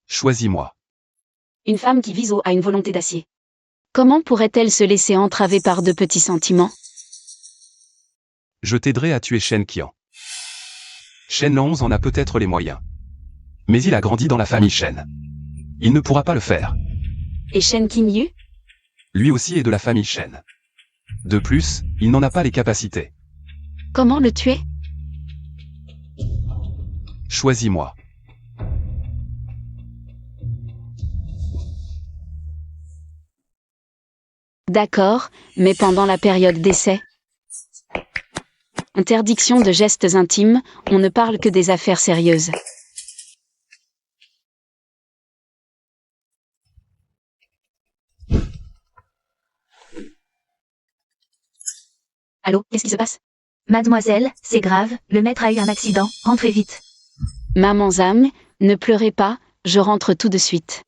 Choisis-moi. Une femme qui vise haut a une volonté d'acier. Comment pourrait-elle se laisser entraver par de petits sentiments? Je t'aiderai à tuer Shen Qian. Shen Lanz en a peut-être les moyens. Mais il a grandi dans la famille Shen. Il ne pourra pas le faire. Et Shen Qingyu? Lui aussi est de la famille Shen. De plus, il n'en a pas les capacités. Comment le tuer? Choisis-moi. D'accord, mais pendant la période d'essai? Interdiction de gestes intimes, on ne parle que des affaires sérieuses. Allô, qu'est-ce qui se passe? Mademoiselle, c'est grave, le maître a eu un accident, rentrez vite. Maman Zhang, ne pleurez pas, je rentre tout de suite.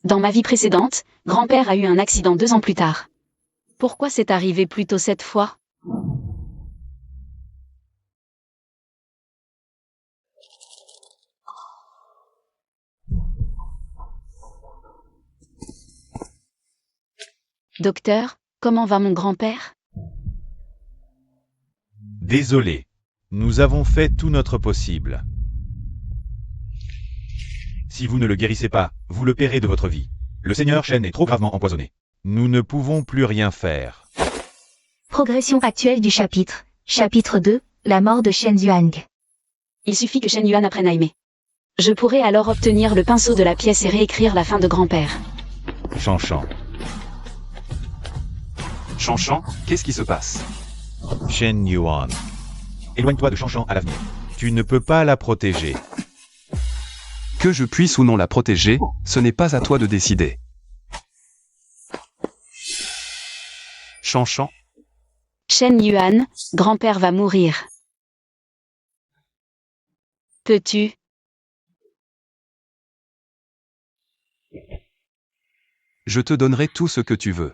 Dans ma vie précédente, grand-père a eu un accident 2 ans plus tard. Pourquoi c'est arrivé plus tôt cette fois? Docteur, comment va mon grand-père? Désolé. Nous avons fait tout notre possible. Si vous ne le guérissez pas, vous le paierez de votre vie. Le seigneur Shen est trop gravement empoisonné. Nous ne pouvons plus rien faire. Progression actuelle du chapitre. Chapitre 2, la mort de Shen Yuan. Il suffit que Shen Yuan apprenne à aimer. Je pourrais alors obtenir le pinceau de la pièce et réécrire la fin de grand-père. Chanchan. Chanchan, qu'est-ce qui se passe? Shen Yuan. Éloigne-toi de Chanchan à l'avenir. Tu ne peux pas la protéger. Que je puisse ou non la protéger, ce n'est pas à toi de décider. Chanchan, Shen Yuan, grand-père va mourir. Peux-tu? je te donnerai tout ce que tu veux.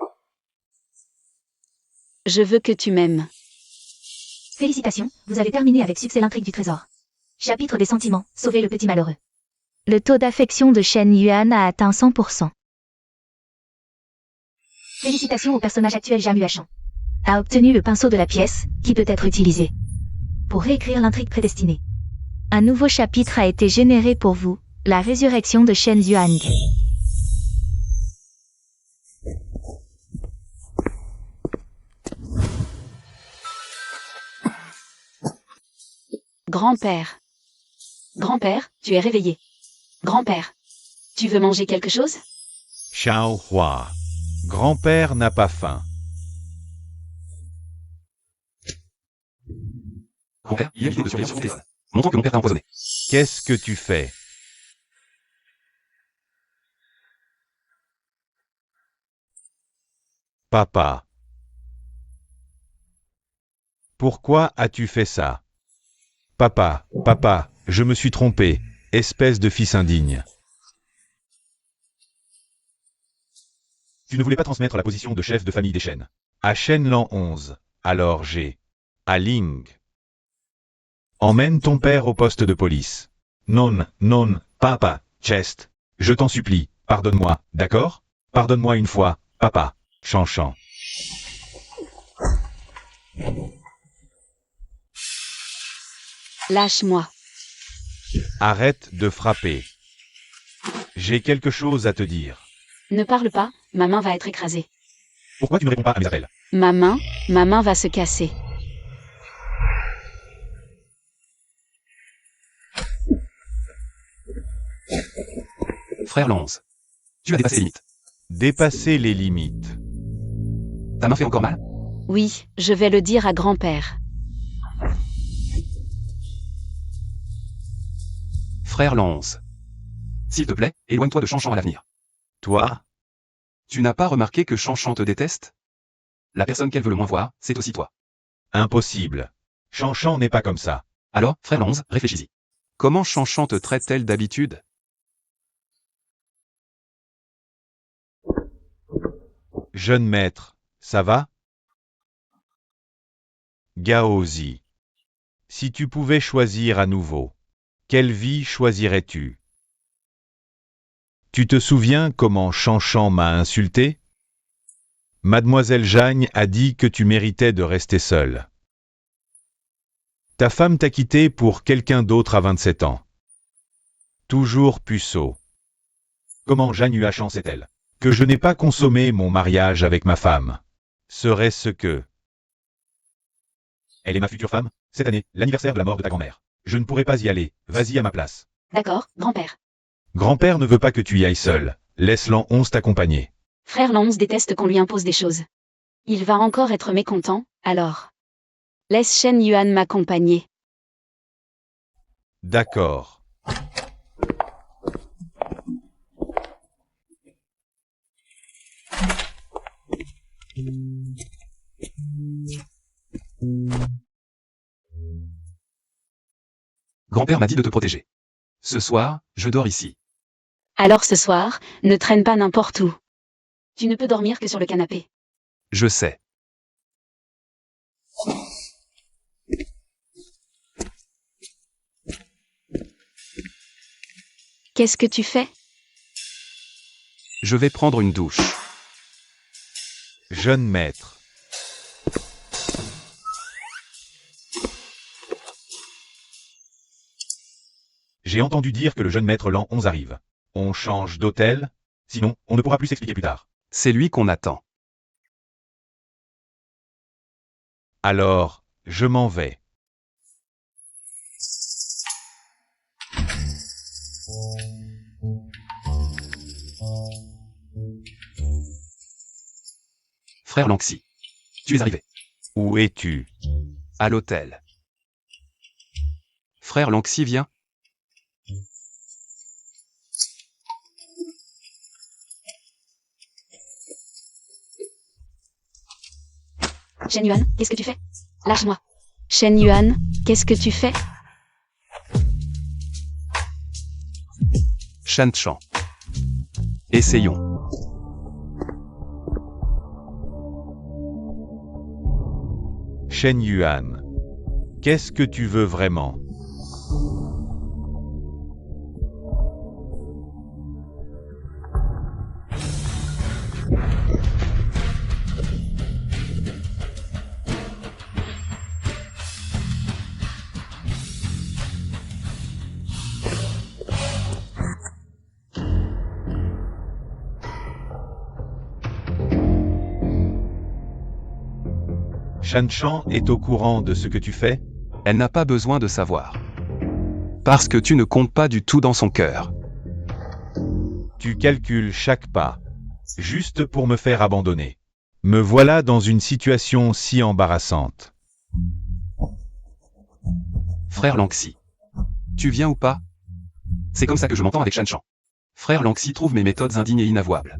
Je veux que tu m'aimes. Félicitations, vous avez terminé avec succès l'intrigue du trésor. Chapitre des sentiments, sauver le petit malheureux. Le taux d'affection de Shen Yuan a atteint 100%. Félicitations au personnage actuel Zhang Yuashan. A obtenu le pinceau de la pièce, qui peut être utilisé pour réécrire l'intrigue prédestinée. Un nouveau chapitre a été généré pour vous, la résurrection de Shen Yuan. Grand-père. Grand-père, tu es réveillé. Grand-père. Tu veux manger quelque chose? Xiao Hua. Grand-père n'a pas faim. Grand-père, il y a une vidéo de surveillance sur mon téléphone, montrant que mon père t'a empoisonné. Qu'est-ce que tu fais? Papa. Pourquoi as-tu fait ça? Papa, papa, je me suis trompé, espèce de fils indigne. Tu ne voulais pas transmettre la position de chef de famille des Shen à Shen l'an 11, alors j'ai à Ling. Emmène ton père au poste de police. Non, non, papa, Chest. Je t'en supplie, pardonne-moi, d'accord? Pardonne-moi une fois, papa. Chan. Lâche-moi. Arrête de frapper. J'ai quelque chose à te dire. Ne parle pas, ma main va être écrasée. Pourquoi tu ne réponds pas à mes appels? Ma main va se casser. Frère Lance. Tu as dépassé les limites. Dépasser les limites. Ta main fait encore mal? Oui, je vais le dire à grand-père. Frère Lance. S'il te plaît, éloigne-toi de Chanchan à l'avenir. Toi? Tu n'as pas remarqué que Chanchan te déteste? La personne qu'elle veut le moins voir, c'est aussi toi. Impossible. Chan n'est pas comme ça. Alors, frère Lance, réfléchis-y. Comment Chanchan te traite-t-elle d'habitude? Jeune maître, ça va? Gaozi. Si tu pouvais choisir à nouveau, quelle vie choisirais-tu? Tu te souviens comment Chanchan m'a insulté? Mademoiselle Jagne a dit que tu méritais de rester seule. Ta femme t'a quitté pour quelqu'un d'autre à 27 ans. Toujours puceau. Comment Jagne eut à chance est-elle? Que je n'ai pas consommé mon mariage avec ma femme. Serait-ce que... Elle est ma future femme? Cette année, l'anniversaire de la mort de ta grand-mère. Je ne pourrai pas y aller, vas-y à ma place. D'accord, grand-père. Grand-père ne veut pas que tu y ailles seul. Laisse l'an 11 t'accompagner. Frère Lance déteste qu'on lui impose des choses. Il va encore être mécontent, alors. Laisse Shen Yuan m'accompagner. D'accord. Grand-père m'a dit de te protéger. Ce soir, je dors ici. Alors ce soir, ne traîne pas n'importe où. Tu ne peux dormir que sur le canapé. Je sais. Qu'est-ce que tu fais? Je vais prendre une douche. Jeune maître. J'ai entendu dire que le jeune maître l'an 11 arrive. On change d'hôtel? Sinon, on ne pourra plus s'expliquer plus tard. C'est lui qu'on attend. Alors, je m'en vais. Frère Lanxi. Tu es arrivé. Où es-tu? À l'hôtel. Frère Lanxi, viens. Shen Yuan, qu'est-ce que tu fais? Lâche-moi. Shen Yuan, qu'est-ce que tu fais? Shan Chan. Essayons. Shen Yuan. Qu'est-ce que tu veux vraiment? Shan Chan est au courant de ce que tu fais? Elle n'a pas besoin de savoir. Parce que tu ne comptes pas du tout dans son cœur. Tu calcules chaque pas, juste pour me faire abandonner. Me voilà dans une situation si embarrassante. Frère Lanxi. Tu viens ou pas? C'est comme ça que je m'entends avec Shan Chan. Frère Lanxi trouve mes méthodes indignes et inavouables.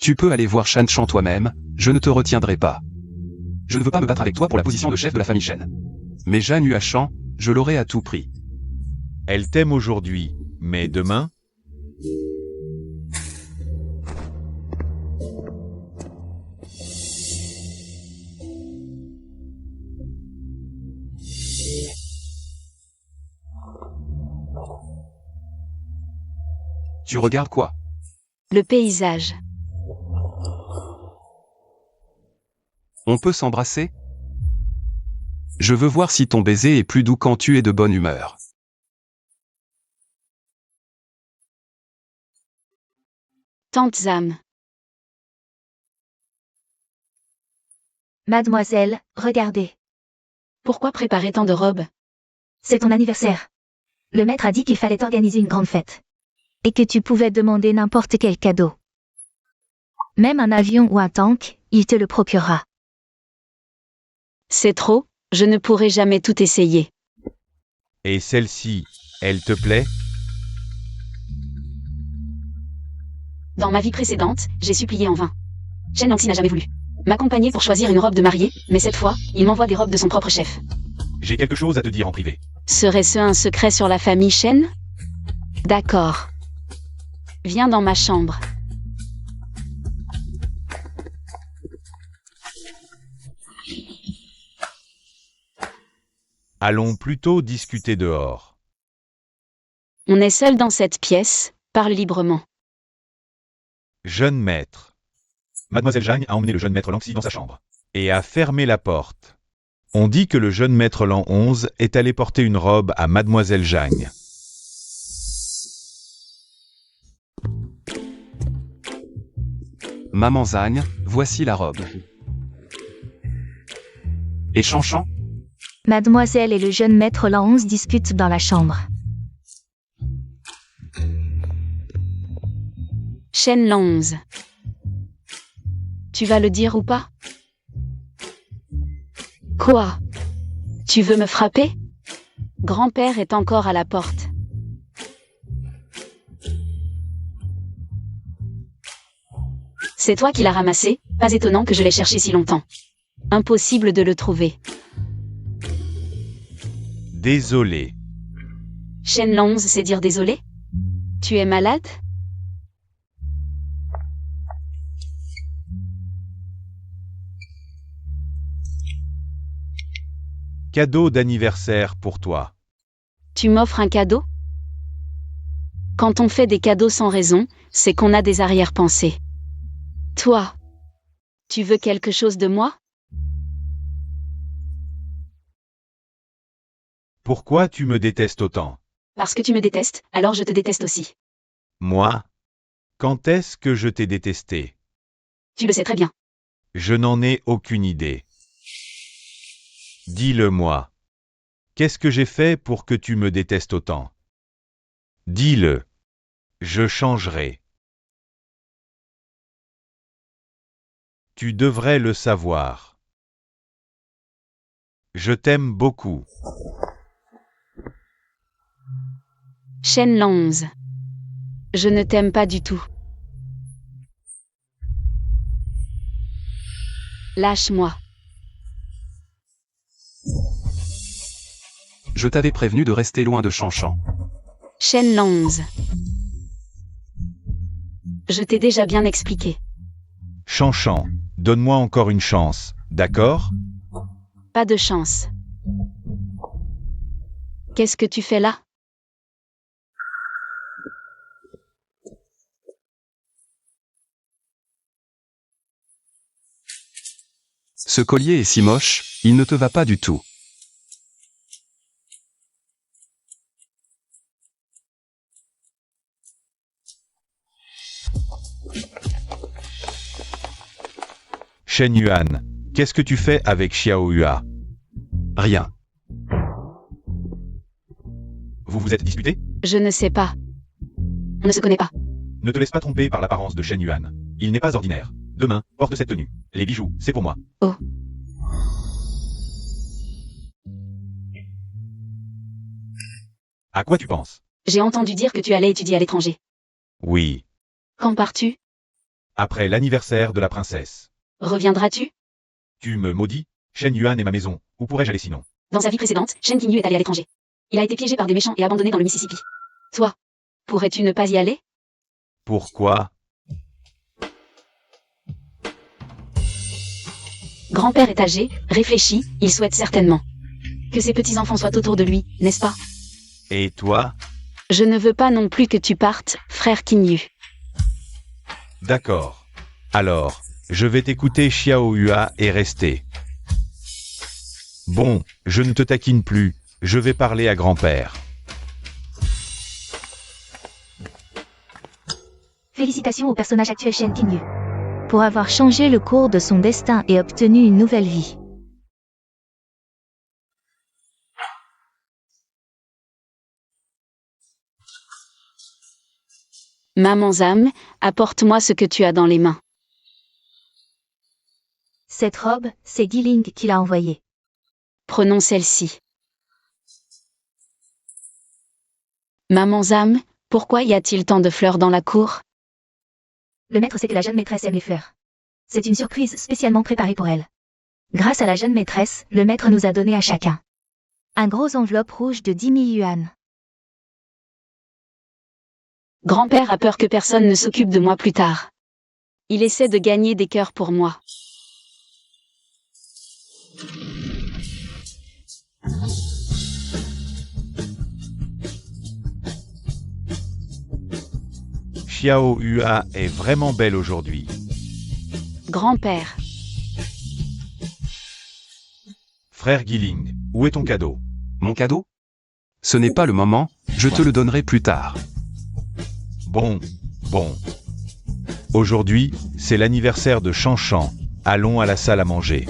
Tu peux aller voir Shan Chan toi-même, je ne te retiendrai pas. Je ne veux pas me battre avec toi pour la position de chef de la famille Shen. Mais Jeanne Huachan, je l'aurai à tout prix. Elle t'aime aujourd'hui, mais demain? Tu regardes quoi? Le paysage. On peut s'embrasser? Je veux voir si ton baiser est plus doux quand tu es de bonne humeur. Tante Zam. Mademoiselle, regardez. Pourquoi préparer tant de robes? C'est ton anniversaire. Le maître a dit qu'il fallait organiser une grande fête. Et que tu pouvais demander n'importe quel cadeau. Même un avion ou un tank, il te le procurera. C'est trop, je ne pourrai jamais tout essayer. Et celle-ci, elle te plaît? Dans ma vie précédente, j'ai supplié en vain. Shen Langxi n'a jamais voulu m'accompagner pour choisir une robe de mariée, mais cette fois, il m'envoie des robes de son propre chef. J'ai quelque chose à te dire en privé. Serait-ce un secret sur la famille Shen? D'accord. Viens dans ma chambre. Allons plutôt discuter dehors. On est seul dans cette pièce, parle librement. Jeune maître. Mademoiselle Zhang a emmené le jeune maître Langxi dans sa chambre et a fermé la porte. On dit que le jeune maître Lan 11 est allé porter une robe à Mademoiselle Zhang. Maman Zhang, voici la robe. Et Chan Chan? Mademoiselle et le jeune maître Lan 11 discutent dans la chambre. Shen Lan 11. Tu vas le dire ou pas? Quoi? Tu veux me frapper? Grand-père est encore à la porte. C'est toi qui l'as ramassé, pas étonnant que je l'ai cherché si longtemps. Impossible de le trouver. Désolé. Shen Lan 11 c'est dire désolé? Tu es malade? Cadeau d'anniversaire pour toi. Tu m'offres un cadeau? Quand on fait des cadeaux sans raison, c'est qu'on a des arrière-pensées. Toi, tu veux quelque chose de moi? Pourquoi tu me détestes autant? Parce que tu me détestes, alors je te déteste aussi. Moi? Quand est-ce que je t'ai détesté? Tu le sais très bien. Je n'en ai aucune idée. Dis-le-moi. Qu'est-ce que j'ai fait pour que tu me détestes autant? Dis-le. Je changerai. Tu devrais le savoir. Je t'aime beaucoup. Shen Lan 11. Je ne t'aime pas du tout. Lâche-moi. Je t'avais prévenu de rester loin de Chan Chan. Shen Lan 11. Je t'ai déjà bien expliqué. Chan Chan, donne-moi encore une chance, d'accord? Pas de chance. Qu'est-ce que tu fais là? Ce collier est si moche, il ne te va pas du tout. Shen Yuan, qu'est-ce que tu fais avec Xiao Hua? Rien. Vous vous êtes disputé? Je ne sais pas. On ne se connaît pas. Ne te laisse pas tromper par l'apparence de Shen Yuan. Il n'est pas ordinaire. Demain, porte cette tenue. Les bijoux, c'est pour moi. Oh. À quoi tu penses? J'ai entendu dire que tu allais étudier à l'étranger. Oui. Quand pars-tu? après l'anniversaire de la princesse. Reviendras-tu? Tu me maudis? Shen Yuan est ma maison. Où pourrais-je aller sinon? Dans sa vie précédente, Shen Qingyu est allé à l'étranger. Il a été piégé par des méchants et abandonné dans le Mississippi. Toi, pourrais-tu ne pas y aller? Pourquoi? Grand-père est âgé, réfléchi, il souhaite certainement que ses petits-enfants soient autour de lui, n'est-ce pas? Et toi? Je ne veux pas non plus que tu partes, frère Qingyu. D'accord. Alors, je vais t'écouter Xiao Hua et rester. Bon, je ne te taquine plus, je vais parler à grand-père. Félicitations au personnage actuel Shen Qingyu. Pour avoir changé le cours de son destin et obtenu une nouvelle vie. Maman Zam, apporte-moi ce que tu as dans les mains. Cette robe, c'est Guiling qui l'a envoyée. Prenons celle-ci. Maman Zam, pourquoi y a-t-il tant de fleurs dans la cour? Le maître sait que la jeune maîtresse aime les fleurs. C'est une surprise spécialement préparée pour elle. Grâce à la jeune maîtresse, le maître nous a donné à chacun un gros enveloppe rouge de 10 000 yuan. Grand-père a peur que personne ne s'occupe de moi plus tard. Il essaie de gagner des cœurs pour moi. Xiao Hua est vraiment belle aujourd'hui. Grand-père, Frère Guiling, où est ton cadeau? Mon cadeau? Ce n'est pas le moment, je te le donnerai plus tard. Bon. Aujourd'hui, c'est l'anniversaire de Shanshan. Allons à la salle à manger.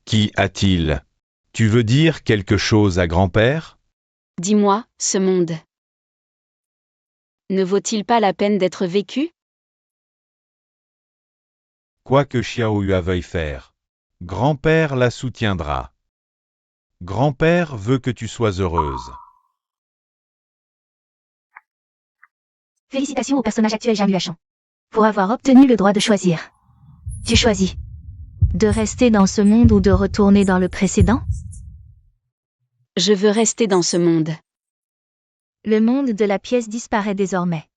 Qu'y a-t-il? Tu veux dire quelque chose à grand-père? dis-moi, ce monde ne vaut-il pas la peine d'être vécu? Quoi que Xiao Hua veuille faire, grand-père la soutiendra. Grand-père veut que tu sois heureuse. Félicitations au personnage actuel Jean Luachan. Pour avoir obtenu le droit de choisir. Tu choisis de rester dans ce monde ou de retourner dans le précédent? Je veux rester dans ce monde. Le monde de la pièce disparaît désormais.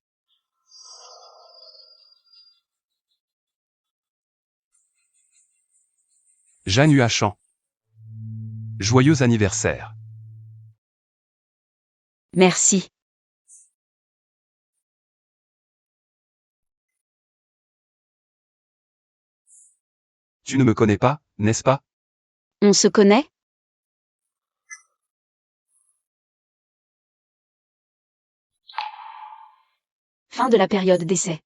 Jeanne Huachan. Joyeux anniversaire. Merci. Tu ne me connais pas, n'est-ce pas? On se connaît? Fin de la période d'essai.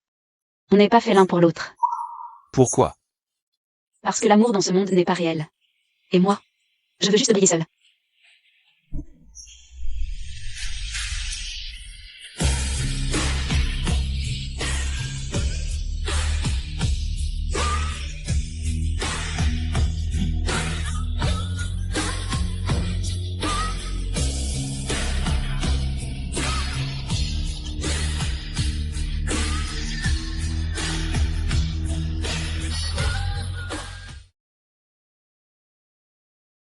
On n'est pas fait l'un pour l'autre. Pourquoi? Parce que l'amour dans ce monde n'est pas réel. Et moi, je veux juste briller seul.